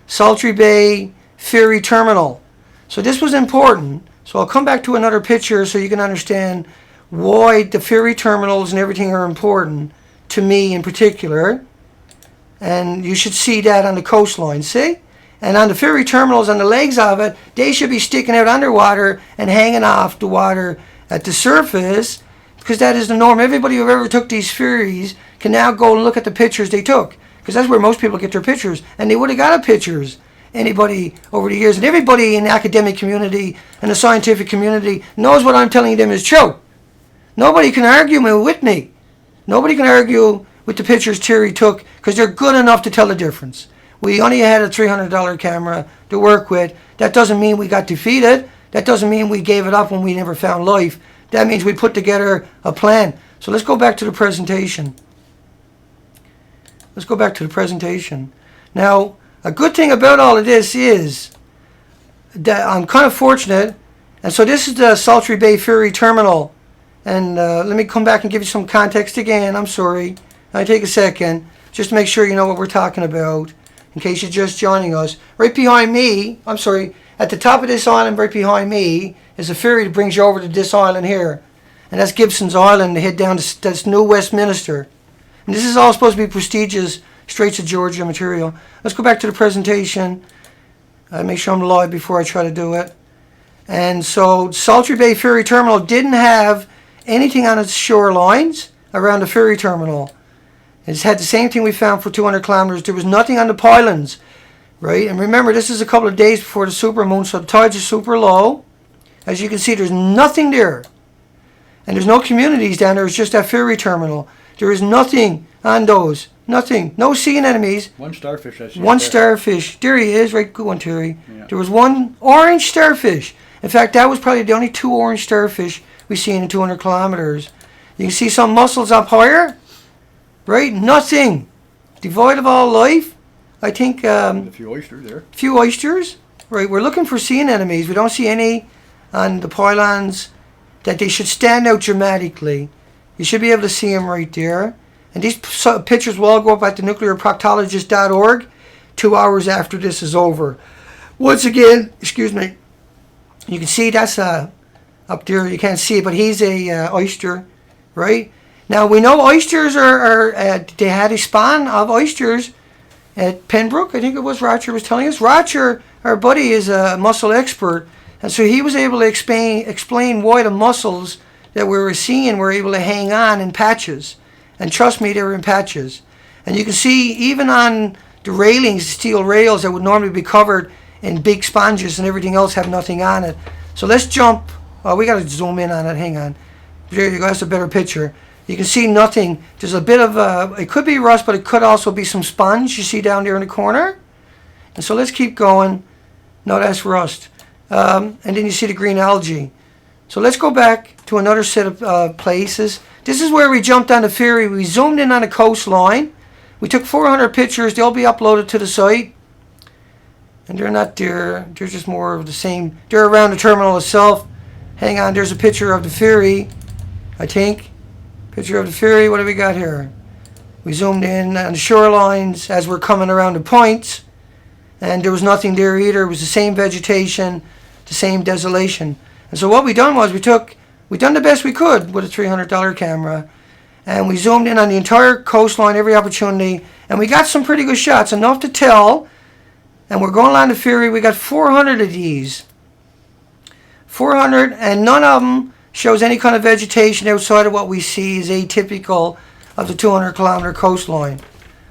Sultry Bay Ferry Terminal. So this was important. So I'll come back to another picture so you can understand why the ferry terminals and everything are important to me in particular. And you should see that on the coastline, see? And on the ferry terminals, on the legs of it, they should be sticking out underwater and hanging off the water at the surface, because that is the norm. Everybody who ever took these ferries can now go and look at the pictures they took, because that's where most people get their pictures, and they would have got pictures. Anybody over the years, and everybody in the academic community and the scientific community knows what I'm telling them is true. Nobody can argue with me. Nobody can argue with the pictures Terry took, because they're good enough to tell the difference. We only had a $300 camera to work with. That doesn't mean we got defeated. That doesn't mean we gave it up when we never found life. That means we put together a plan. So let's go back to the presentation. Let's go back to the presentation. Now, a good thing about all of this is that I'm kind of fortunate. And so this is the Sultry Bay Ferry Terminal. And let me come back and give you some context again. I'm sorry. I'll take a second just to make sure you know what we're talking about, in case you're just joining us. Right behind me, at the top of this island right behind me is a ferry that brings you over to this island here. And that's Gibson's Island to head down to that's New Westminster. And this is all supposed to be prestigious Straits of Georgia material. Let's go back to the presentation. Make sure I'm live before I try to do it. And so Sultry Bay Ferry Terminal didn't have anything on its shorelines around the ferry terminal. It's had the same thing we found for 200 kilometers. There was nothing on the pylons, right? And remember, this is a couple of days before the supermoon, so the tides are super low. As you can see, there's nothing there. And there's no communities down there. It's just that ferry terminal. There is nothing on those. Nothing. No sea anemones. One starfish I see. One starfish. There he is. Right, good one, Terry. Yeah. There was one orange starfish. In fact, that was probably the only 2 orange starfish we seen in 200 kilometers. You can see some mussels up higher. Right? Nothing. Devoid of all life. I think... a few oysters there. Few oysters. Right, we're looking for sea anemones. We don't see any on the pylons that they should stand out dramatically. You should be able to see them right there. And these pictures will all go up at the nuclearproctologist.org 2 hours after this is over. Once again, excuse me, you can see that's up there. You can't see it, but he's a oyster, right? Now, we know oysters they had a spawn of oysters at Pembroke. I think it was Roger was telling us. Roger, our buddy, is a mussel expert. And so he was able to explain why the mussels that we were seeing were able to hang on in patches. And trust me, they were in patches. And you can see even on the railings, steel rails that would normally be covered in big sponges and everything else have nothing on it. So let's jump. Oh, we got to zoom in on it. Hang on. There you go. That's a better picture. You can see nothing. There's a bit of, it could be rust, but it could also be some sponge you see down there in the corner. And so let's keep going. No, that's rust. And then you see the green algae. So let's go back to another set of places. This is where we jumped on the ferry. We zoomed in on the coastline. We took 400 pictures. They'll be uploaded to the site. And they're not there. They're just more of the same. They're around the terminal itself. Hang on, there's a picture of the ferry. I think. Picture of the ferry. What do we got here? We zoomed in on the shorelines as we're coming around the points, and there was nothing there either. It was the same vegetation, the same desolation. And so what we done was we done the best we could with a $300 camera, and we zoomed in on the entire coastline every opportunity, and we got some pretty good shots, enough to tell. And we're going along the ferry. We got 400 of these. 400, and none of them shows any kind of vegetation outside of what we see is atypical of the 200-kilometer coastline.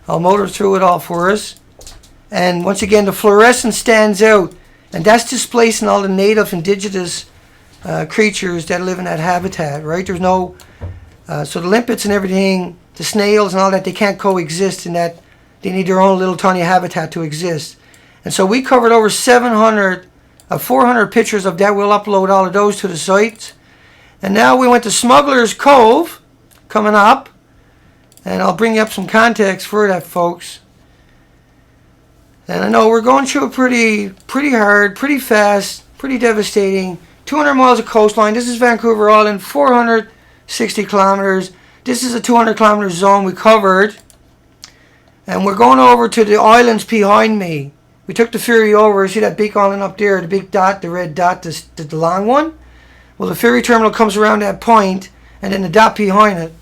I'll motor through it all for us. And once again, the fluorescence stands out, and that's displacing all the native indigenous creatures that live in that habitat, right? There's no, so the limpets and everything, the snails and all that, they can't coexist in that. They need their own little tiny habitat to exist. And so we covered over 400 pictures of that. We'll upload all of those to the site. And now we went to Smuggler's Cove coming up. And I'll bring you up some context for that, folks. And I know we're going through it pretty hard, pretty fast, pretty devastating. 200 miles of coastline. This is Vancouver Island, 460 kilometers. This is a 200-kilometer zone we covered. And we're going over to the islands behind me. We took the ferry over. See that big island up there, the big dot, the red dot, the long one? Well, the ferry terminal comes around that point, and then the dot behind it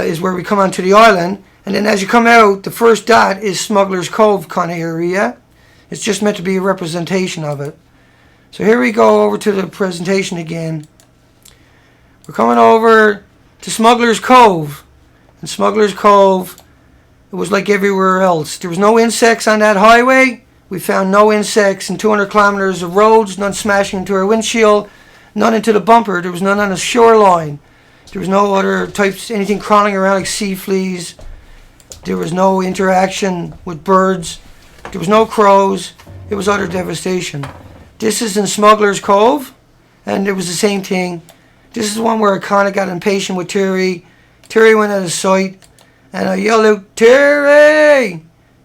is where we come onto the island. And then as you come out, the first dot is Smuggler's Cove kind of area. It's just meant to be a representation of it. So here we go over to the presentation again. We're coming over to Smuggler's Cove. And Smuggler's Cove, it was like everywhere else. There was no insects on that highway. We found no insects in 200 kilometers of roads, none smashing into our windshield, none into the bumper. There was none on the shoreline. There was no other types, anything crawling around like sea fleas. There was no interaction with birds. There was no crows. It was utter devastation. This is in Smuggler's Cove, and it was the same thing. This is the one where I kind of got impatient with Terry. Terry went out of sight, and I yelled out, "Terry!"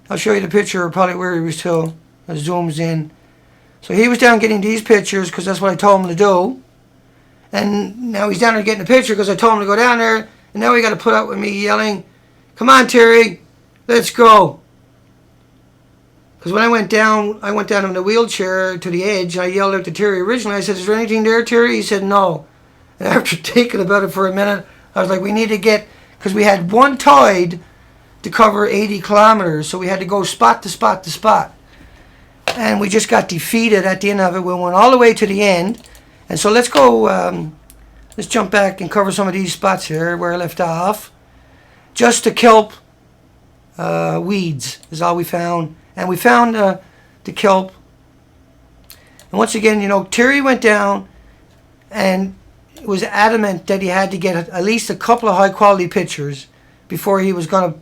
I'll show you the picture, probably where he was too. It zooms in. So he was down getting these pictures because that's what I told him to do. And now he's down there getting the picture because I told him to go down there. And now he got to put up with me yelling, "Come on, Terry, let's go." Because when I went down in the wheelchair to the edge. I yelled out to Terry originally. I said, "Is there anything there, Terry?" He said, "No." And after thinking about it for a minute, I was like, we need to get, because we had one tide to cover 80 kilometers. So we had to go spot to spot to spot. And we just got defeated at the end of it. We went all the way to the end. And so let's go, let's jump back and cover some of these spots here where I left off. Just the kelp weeds is all we found. And we found the kelp. And once again, you know, Terry went down and was adamant that he had to get at least a couple of high quality pictures before he was going to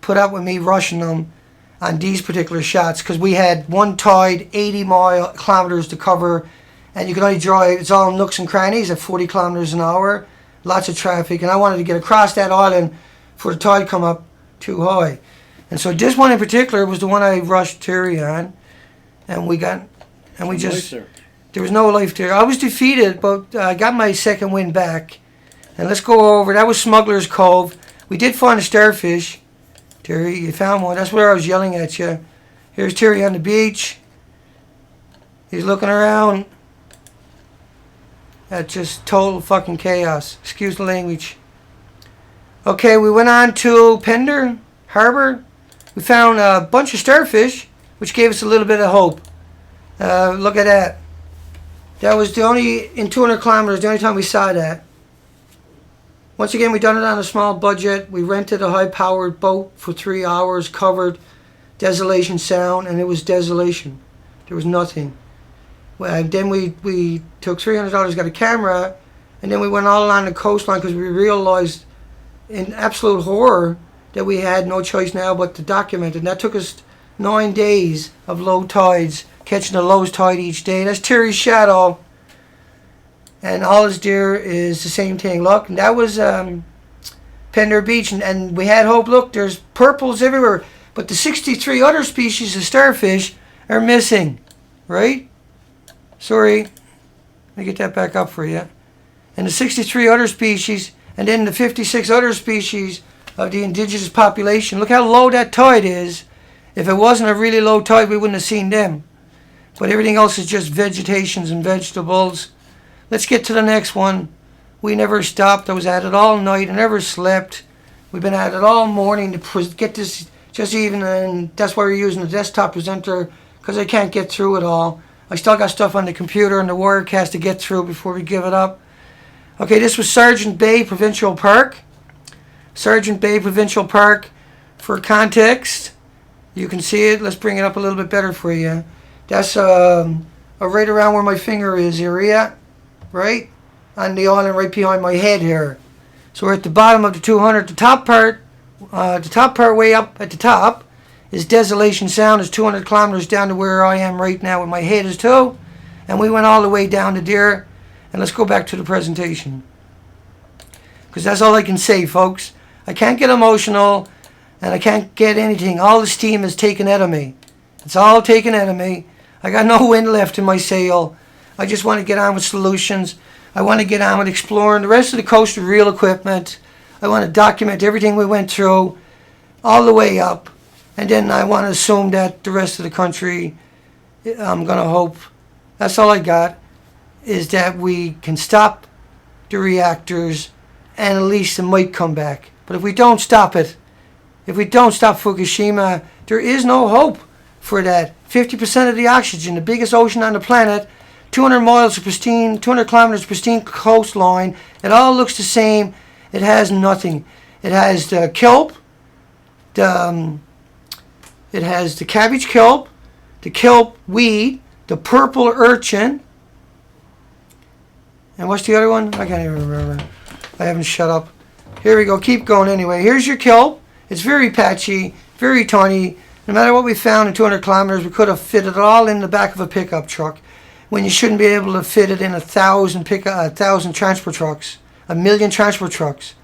put up with me rushing them on these particular shots, because we had one tide, 80 kilometers to cover, and you can only drive, it's all nooks and crannies at 40 kilometers an hour, lots of traffic, and I wanted to get across that island before the tide come up too high. And so this one in particular was the one I rushed Terry on, and we just, there was no life there. I was defeated, but I got my second win back. And let's go over, that was Smuggler's Cove. We did find a starfish. Terry, you found one. That's where I was yelling at you. Here's Terry on the beach. He's looking around at just total fucking chaos. Excuse the language. Okay, we went on to Pender Harbor. We found a bunch of starfish, which gave us a little bit of hope. Look at that. That was the only, in 200 kilometers, the only time we saw that. Once again, we done it on a small budget. We rented a high-powered boat for 3 hours, covered Desolation Sound, and it was desolation. There was nothing. Well, then we took $300, got a camera, and then we went all along the coastline because we realized in absolute horror that we had no choice now but to document it. And that took us 9 days of low tides, catching the lowest tide each day. That's Terry's shadow. And all is there is the same thing. Look, and that was Pender Beach, and we had hope. Look, there's purples everywhere, but the 63 other species of starfish are missing, right? Sorry, let me get that back up for you. and the 63 other species, and then the 56 other species of the indigenous population. Look how low that tide is. If it wasn't a really low tide, we wouldn't have seen them. But everything else is just vegetations and vegetables. Let's get to the next one. We never stopped. I was at it all night. I never slept. We've been at it all morning to get this just even, and that's why we're using the desktop presenter, because I can't get through it all. I still got stuff on the computer and the Wirecast to get through before we give it up. Okay, this was Sergeant Bay Provincial Park. Sergeant Bay Provincial Park, for context, you can see it. Let's bring it up a little bit better for you. That's right around where my finger is area, right? On the island right behind my head here. So we're at the bottom of the 200. The top part way up at the top is Desolation Sound. It's 200 kilometers down to where I am right now, where my head is too. And we went all the way down to there. And let's go back to the presentation, because that's all I can say, folks. I can't get emotional, and I can't get anything. All the steam is taken out of me. It's all taken out of me. I got no wind left in my sail. I just want to get on with solutions. I want to get on with exploring the rest of the coast with real equipment. I want to document everything we went through all the way up. And then I want to assume that the rest of the country, I'm going to hope, that's all I got, is that we can stop the reactors and at least it might come back. But if we don't stop it, if we don't stop Fukushima, there is no hope for that. 50% of the oxygen, the biggest ocean on the planet, 200 miles of pristine, 200 kilometers of pristine coastline, it all looks the same. It has nothing. It has the kelp, it has the cabbage kelp, the kelp weed, the purple urchin, and what's the other one? I can't even remember. I haven't shut up. Here we go. Keep going anyway. Here's your kelp. It's very patchy, very tiny. No matter what we found in 200 kilometers, we could have fitted it all in the back of a pickup truck, when you shouldn't be able to fit it in 1,000 transport trucks, 1,000,000 transport trucks.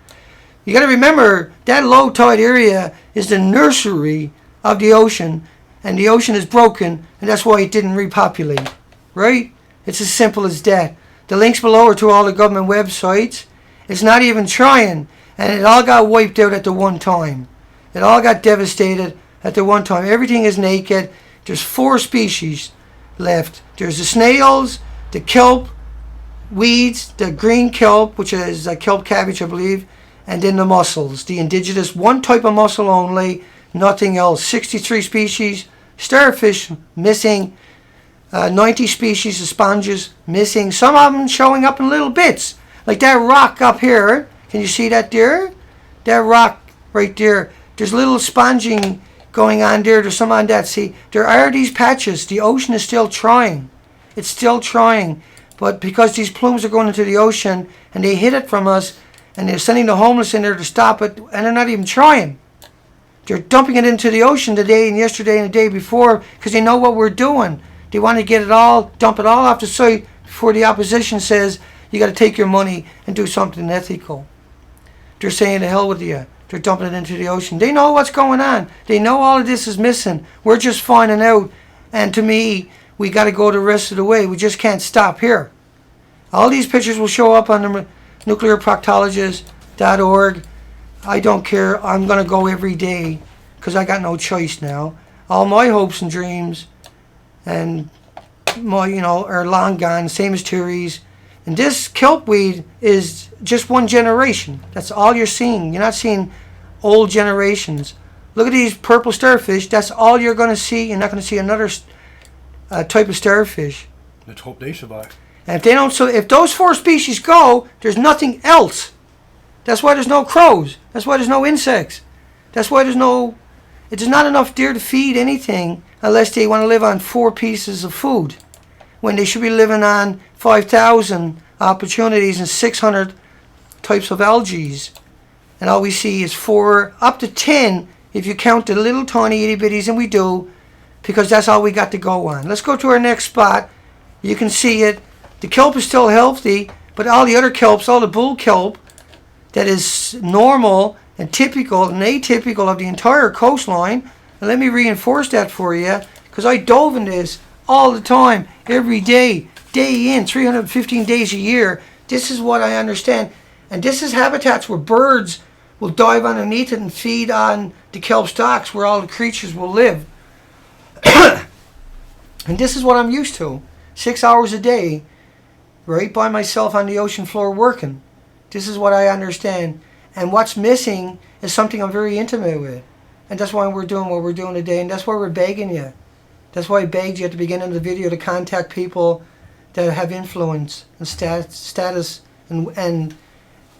You got to remember that low tide area is the nursery of the ocean, and the ocean is broken, and that's why it didn't repopulate. Right? It's as simple as that. The links below are to all the government websites. It's not even trying, and it all got wiped out at the one time. It all got devastated at the one time. Everything is naked. There's 4 species left. There's the snails, the kelp, weeds, the green kelp, which is kelp cabbage, I believe, and then the mussels, the indigenous, one type of mussel only, nothing else. 63 species, starfish missing, 90 species of sponges missing, some of them showing up in little bits, like that rock up here. Can you see that there? That rock right there. There's little sponging going on there. There's some on that. See, there are these patches. The ocean is still trying. It's still trying. But because these plumes are going into the ocean and they hid it from us, and they're sending the homeless in there to stop it, and they're not even trying. They're dumping it into the ocean today and yesterday and the day before because they know what we're doing. They want to get it all, dump it all off the site before the opposition says you got to take your money and do something ethical. They're saying to hell with you. They're dumping it into the ocean. They know what's going on. They know all of this is missing. We're just finding out. And to me, we got to go the rest of the way. We just can't stop here. All these pictures will show up on the nuclearproctologist.org. I don't care. I'm going to go every day because I got no choice now. All my hopes and dreams and my, are long gone, same as Terry's. And this kelp weed is just one generation. That's all you're seeing. You're not seeing old generations. Look at these purple starfish. That's all you're going to see. You're not going to see another type of starfish. Let's hope they survive. And if they don't, so if those 4 species go, there's nothing else. That's why there's no crows. That's why there's no insects. That's why there's not enough deer to feed anything unless they want to live on 4 pieces of food, when they should be living on 5,000 opportunities and 600 types of algae. And all we see is 4, up to 10, if you count the little tiny itty bitties, and we do, because that's all we got to go on. Let's go to our next spot. You can see it. The kelp is still healthy, but all the other kelps, all the bull kelp, that is normal and typical and atypical of the entire coastline. And let me reinforce that for you, because I dove in this all the time, every day, day in, 315 days a year. This is what I understand. And this is habitats where birds will dive underneath it and feed on the kelp stalks where all the creatures will live. And this is what I'm used to. 6 hours a day, right by myself on the ocean floor working. This is what I understand. And what's missing is something I'm very intimate with. And that's why we're doing what we're doing today. And that's why we're begging you. That's why I begged you at the beginning of the video to contact people that have influence and status and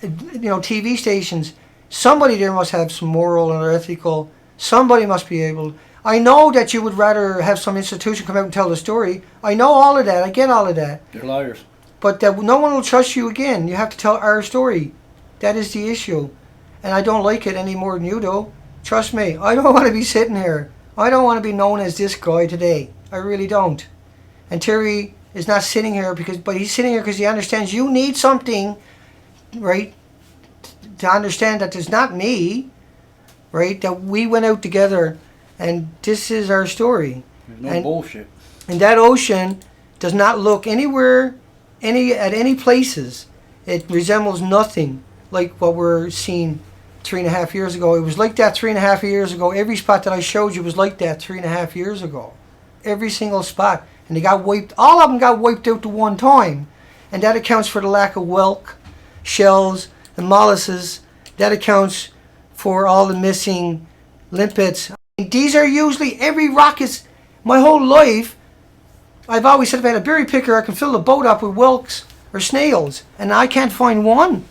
TV stations. Somebody there must have some moral or ethical. Somebody must be able. I know that you would rather have some institution come out and tell the story. I know all of that. I get all of that. They're liars. But that no one will trust you again. You have to tell our story. That is the issue. And I don't like it any more than you do. Trust me. I don't want to be sitting here. I don't want to be known as this guy today. I really don't. And Terry is not sitting here but he's sitting here because he understands you need something, right, to understand that it's not me, right, that we went out together and this is our story. There's no bullshit. And that ocean does not look anywhere, at any places. It resembles nothing like what we're seeing 3.5 years ago. It was like that 3.5 years ago. Every spot that I showed you was like that 3.5 years ago. Every single spot. And they got wiped, all of them got wiped out to one time. And that accounts for the lack of whelk, shells, and mollusks. That accounts for all the missing limpets. These are usually, every rock is, my whole life, I've always said if I had a berry picker, I can fill the boat up with whelks or snails. And I can't find one.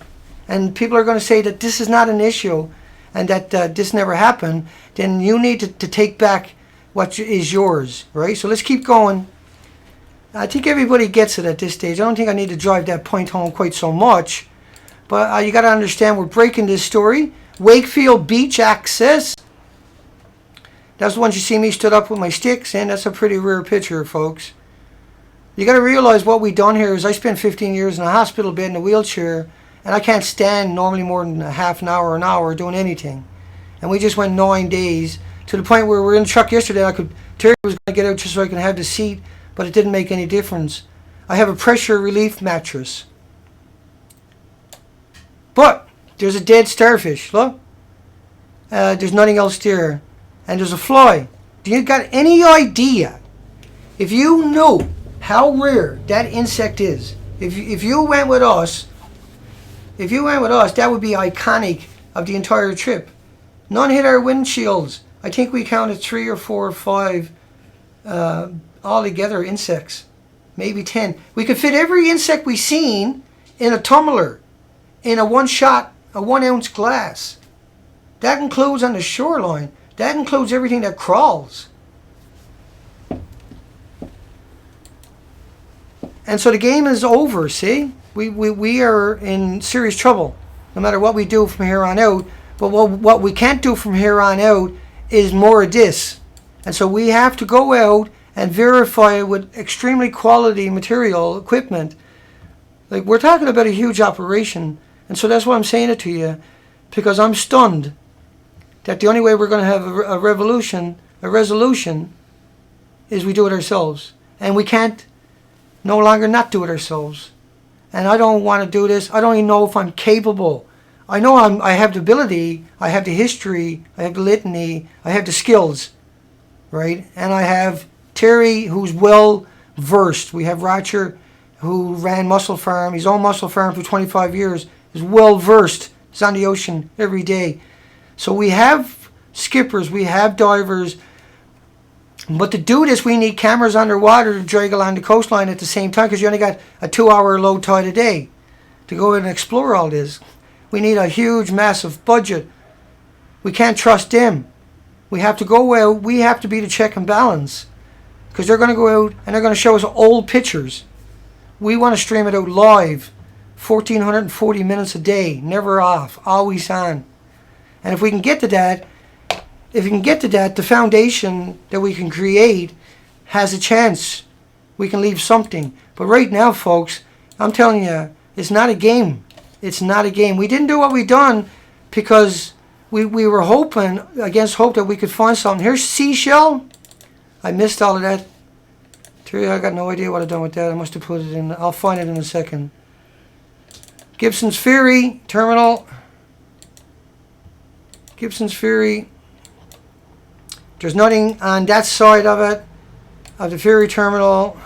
And people are going to say that this is not an issue and that this never happened. Then you need to take back what is yours, right? So let's keep going. I think everybody gets it at this stage. I don't think I need to drive that point home quite so much. But you got to understand, we're breaking this story. Wakefield Beach access. That's the ones you see me stood up with my sticks, and that's a pretty rare picture, folks. You got to realize what we done here is I spent 15 years in a hospital bed in a wheelchair, and I can't stand normally more than a half an hour doing anything. And we just went 9 days to the point where we were in the truck yesterday. Terry was going to get out just so I can have the seat, but it didn't make any difference. I have a pressure relief mattress. But there's a dead starfish, look. There's nothing else there. And there's a fly. Do you got any idea, if you knew how rare that insect is, if you went with us, that would be iconic of the entire trip. None hit our windshields. I think we counted 3 or 4 or 5 altogether insects, maybe 10. We could fit every insect we seen in a tumbler, in a 1-ounce glass. That includes on the shoreline. That includes everything that crawls. And so the game is over, see? We are in serious trouble, no matter what we do from here on out. But what we can't do from here on out is more of this. And so we have to go out and verify it with extremely quality material, equipment. Like, we're talking about a huge operation. And so that's why I'm saying it to you, because I'm stunned that the only way we're going to have a resolution, is we do it ourselves. And we can't no longer not do it ourselves. And I don't want to do this. I don't even know if I'm capable. I know I have the ability, I have the history, I have the litany, I have the skills, right? And I have Terry, who's well versed. We have Roger, who ran Mussel Farm. He's owned Mussel Farm for 25 years. He's well versed. He's on the ocean every day. So we have skippers, we have divers. But to do this, we need cameras underwater to drag along the coastline at the same time, because you only got a 2-hour low tide a day to go in and explore all this. We need a huge, massive budget. We can't trust them. We have to go out. We have to be the check and balance, because they're going to go out and they're going to show us old pictures. We want to stream it out live, 1,440 minutes a day, never off, always on. And if we can get to that, the foundation that we can create has a chance. We can leave something. But right now, folks, I'm telling you, it's not a game. It's not a game. We didn't do what we done because we were hoping against hope that we could find something. Here's seashell. I missed all of that. Terry, I got no idea what I've done with that. I must have put it in. I'll find it in a second. Gibson's Ferry Terminal. Gibson's Ferry. There's nothing on that side of it, of the ferry terminal.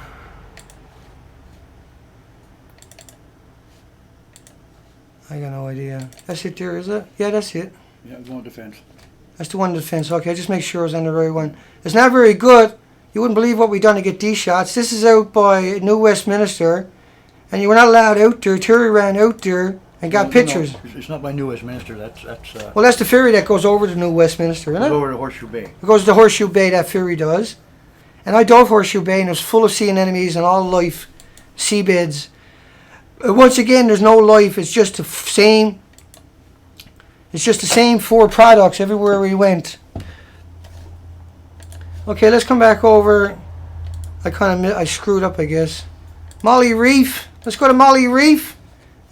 I got no idea. That's it there, is it? Yeah, that's it. Yeah, going defense. That's the one in defense. Okay, just make sure I was on the right one. It's not very good. You wouldn't believe what we've done to get these shots. This is out by New Westminster, and you were not allowed out there. Terry ran out there and got pictures. No, it's not by New Westminster. That's Well, that's the ferry that goes over to New Westminster, isn't it? over to Horseshoe Bay. It goes to Horseshoe Bay, that ferry does. And I dove Horseshoe Bay, and it was full of sea anemones and all life, seabeds. Once again, there's no life. It's just the same. It's just the same four products everywhere we went. Okay, let's come back over. I screwed up, I guess. Molly Reef. Let's go to Molly Reef,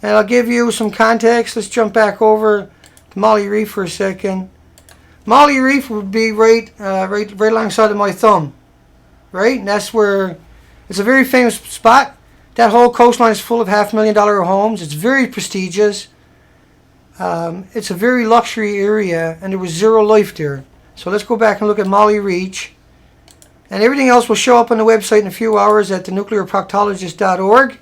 and I'll give you some context. Let's jump back over to Molly Reef for a second. Molly Reef would be right alongside of my thumb, right? And that's where it's a very famous spot. That whole coastline is full of $500,000 homes. It's very prestigious. It's a very luxury area, and there was zero life there. So let's go back and look at Molly Reach. And everything else will show up on the website in a few hours at thenuclearproctologist.org.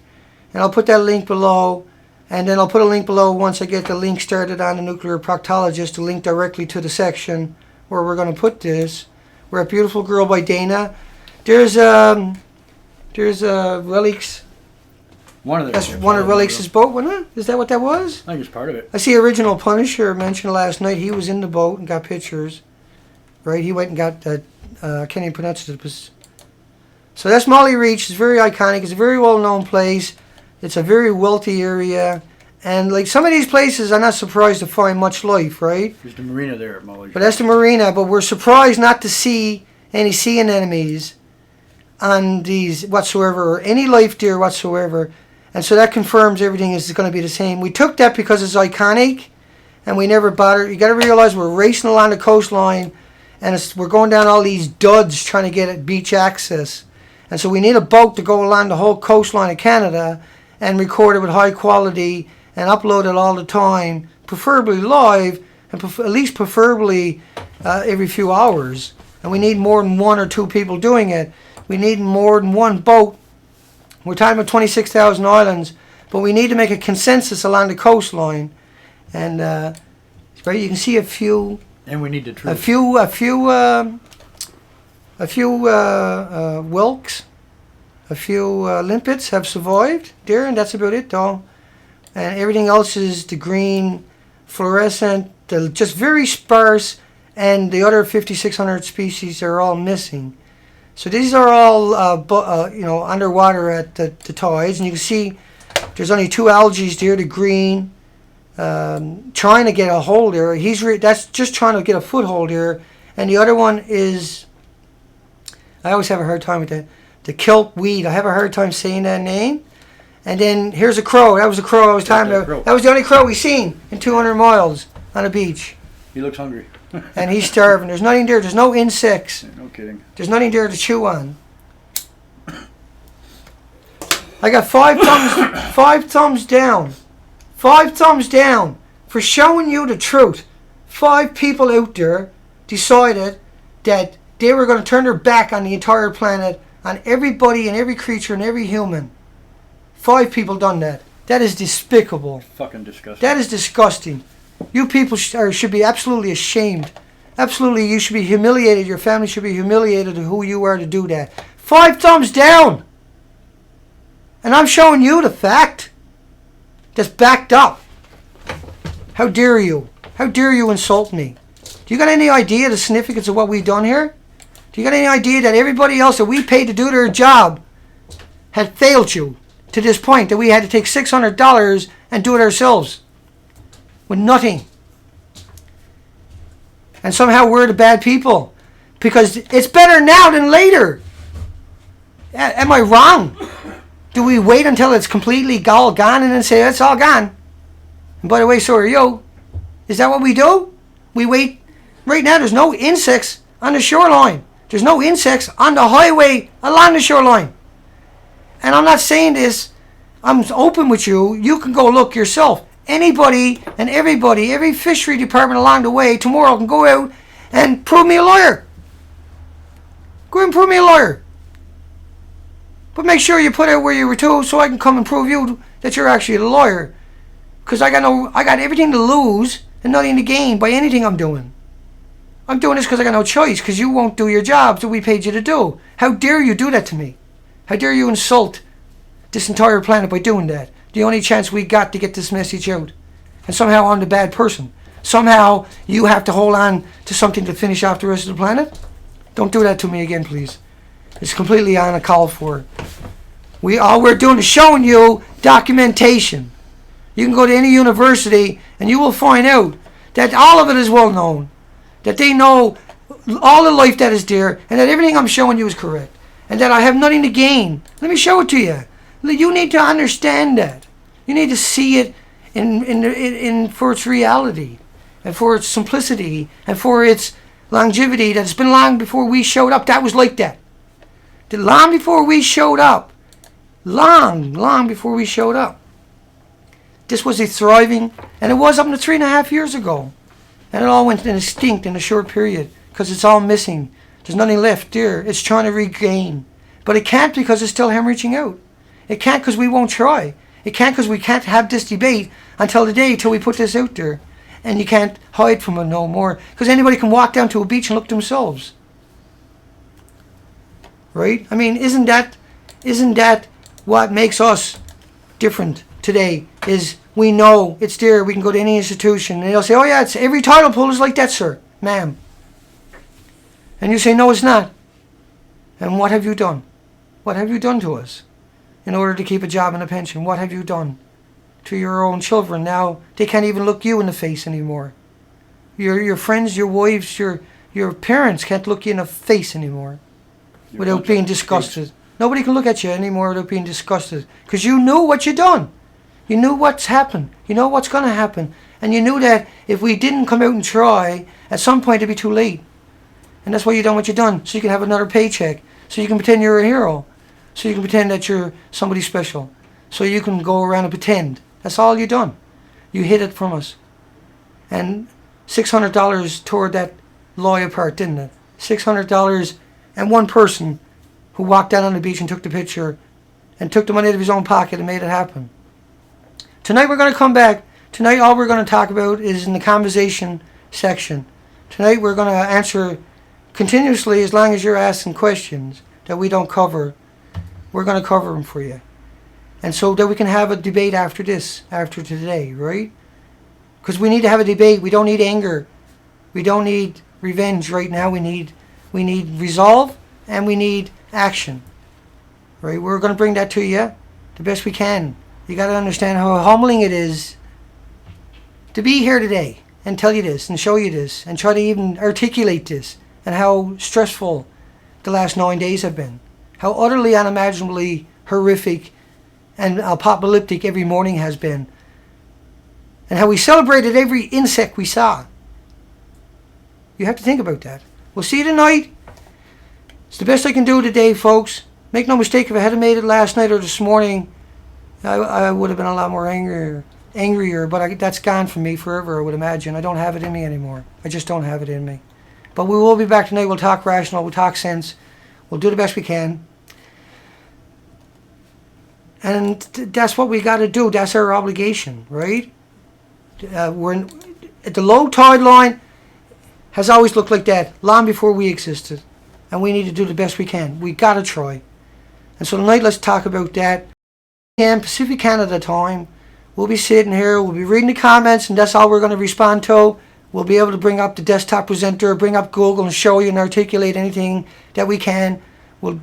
And I'll put that link below. And then I'll put a link below once I get the link started on the Nuclear Proctologist to link directly to the section where we're going to put this. We're at Beautiful Girl by Dana. There's relics. That's one of Relix's boat, wasn't it? Is that what that was? I think it's part of it. I see Original Punisher mentioned last night. He was in the boat and got pictures. Right? He went and got that. I can't even pronounce it. So that's Molly Reach. It's very iconic. It's a very well-known place. It's a very wealthy area. And like some of these places, I'm not surprised to find much life, right? There's the marina there at Molly. But that's the marina. But we're surprised not to see any sea anemones on these whatsoever, or any life there whatsoever. And so that confirms everything is going to be the same. We took that because it's iconic, and we never bothered. You got to realize we're racing along the coastline, and we're going down all these duds trying to get at beach access. And so we need a boat to go along the whole coastline of Canada and record it with high quality and upload it all the time, preferably live, and at least preferably every few hours. And we need more than one or two people doing it. We need more than one boat. We're talking about 26,000 islands, but we need to make a consensus along the coastline. And right, you can see a few. And we need the truth. A few whelks, a few limpets have survived there, and that's about it, though. And everything else is the green, fluorescent, just very sparse, and the other 5,600 species are all missing. So these are all, underwater at the tides, and you can see there's only two algae there, the green, trying to get a hold there. That's just trying to get a foothold here, and the other one is, I always have a hard time with that, the kelp weed. I have a hard time saying that name. And then here's a crow. That was a crow I was talking about. That was the only crow we seen in 200 miles on a beach. He looks hungry. And he's starving. There's nothing there. There's no insects. No kidding. There's nothing there to chew on. I got 5 thumbs, 5 thumbs down. 5 thumbs down for showing you the truth. 5 people out there decided that they were going to turn their back on the entire planet, on everybody and every creature and every human. 5 people done that. That is despicable. Fucking disgusting. That is disgusting. You people should be absolutely ashamed. Absolutely, you should be humiliated. Your family should be humiliated of who you are to do that. 5 thumbs down. And I'm showing you the fact that's backed up. How dare you? How dare you insult me? Do you got any idea the significance of what we've done here? Do you got any idea that everybody else that we paid to do their job had failed you to this point, that we had to take $600 and do it ourselves with nothing? And somehow we're the bad people because it's better now than later. Am I wrong? Do we wait until it's completely all gone and then say it's all gone? And by the way, so are you. Is that what we do? We wait. Right now there's no insects on the shoreline. There's no insects on the highway along the shoreline. And I'm not saying this I'm open with you. You can go look yourself. Anybody and everybody, every fishery department along the way tomorrow can go out and prove me a lawyer. Go and prove me a lawyer. But make sure you put out where you were to, so I can come and prove you that you're actually a lawyer. Because I got everything to lose and nothing to gain by anything I'm doing. I'm doing this because I got no choice, because you won't do your jobs that we paid you to do. How dare you do that to me? How dare you insult this entire planet by doing that? The only chance we got to get this message out. And somehow I'm the bad person. Somehow you have to hold on to something to finish off the rest of the planet? Don't do that to me again, please. It's completely uncalled for. All we're doing is showing you documentation. You can go to any university and you will find out that all of it is well known. That they know all the life that is there, and that everything I'm showing you is correct. And that I have nothing to gain. Let me show it to you. You need to understand that. You need to see it for its reality, and for its simplicity, and for its longevity. That it's been long before we showed up. That was like that. Long before we showed up. Long before we showed up. This was a thriving, and it was up to 3.5 years ago. And it all went extinct in a short period, because it's all missing. There's nothing left there. It's trying to regain. But it can't, because it's still hemorrhaging out. It can't, because we won't try. It can't, because we can't have this debate until the day till we put this out there. And you can't hide from it no more, because anybody can walk down to a beach and look themselves. Right? I mean, isn't that what makes us different today? Is we know it's there. We can go to any institution and they'll say, oh yeah, it's every title pool is like that, sir, ma'am. And you say, no, it's not. And what have you done? What have you done to us in order to keep a job and a pension? What have you done to your own children? Now they can't even look you in the face anymore. Your friends, your wives, your parents can't look you in the face anymore without being disgusted. Nobody can look at you anymore without being disgusted, because you knew what you done. You knew what's happened. You know what's going to happen. And you knew that if we didn't come out and try, at some point it'd be too late. And that's why you done what you done. So you can have another paycheck. So you can pretend you're a hero. So you can pretend that you're somebody special. So you can go around and pretend. That's all you done. You hid it from us. And $600 tore that lawyer apart, didn't it? $600 and one person who walked down on the beach and took the picture and took the money out of his own pocket and made it happen. Tonight we're going to come back. Tonight all we're going to talk about is in the conversation section. Tonight we're going to answer continuously, as long as you're asking questions that we don't cover. We're going to cover them for you. And so that we can have a debate after this, after today, right? Because we need to have a debate. We don't need anger. We don't need revenge right now. We need resolve, and we need action. Right? We're going to bring that to you the best we can. You got to understand how humbling it is to be here today and tell you this and show you this and try to even articulate this, and how stressful the last 9 days have been. How utterly unimaginably horrific and apocalyptic every morning has been. And how we celebrated every insect we saw. You have to think about that. We'll see you tonight. It's the best I can do today, folks. Make no mistake, if I had made it last night or this morning, I would have been a lot more angrier, but that's gone from me forever, I would imagine. I don't have it in me anymore. I just don't have it in me. But we will be back tonight. We'll talk rational. We'll talk sense. We'll do the best we can. And that's what we got to do. That's our obligation, right? We're at the low tide line has always looked like that, long before we existed. And we need to do the best we can. We got to try. And so tonight, let's talk about that. Pacific Canada time. We'll be sitting here. We'll be reading the comments, and that's all we're going to respond to. We'll be able to bring up the desktop presenter, bring up Google, and show you and articulate anything that we can. We'll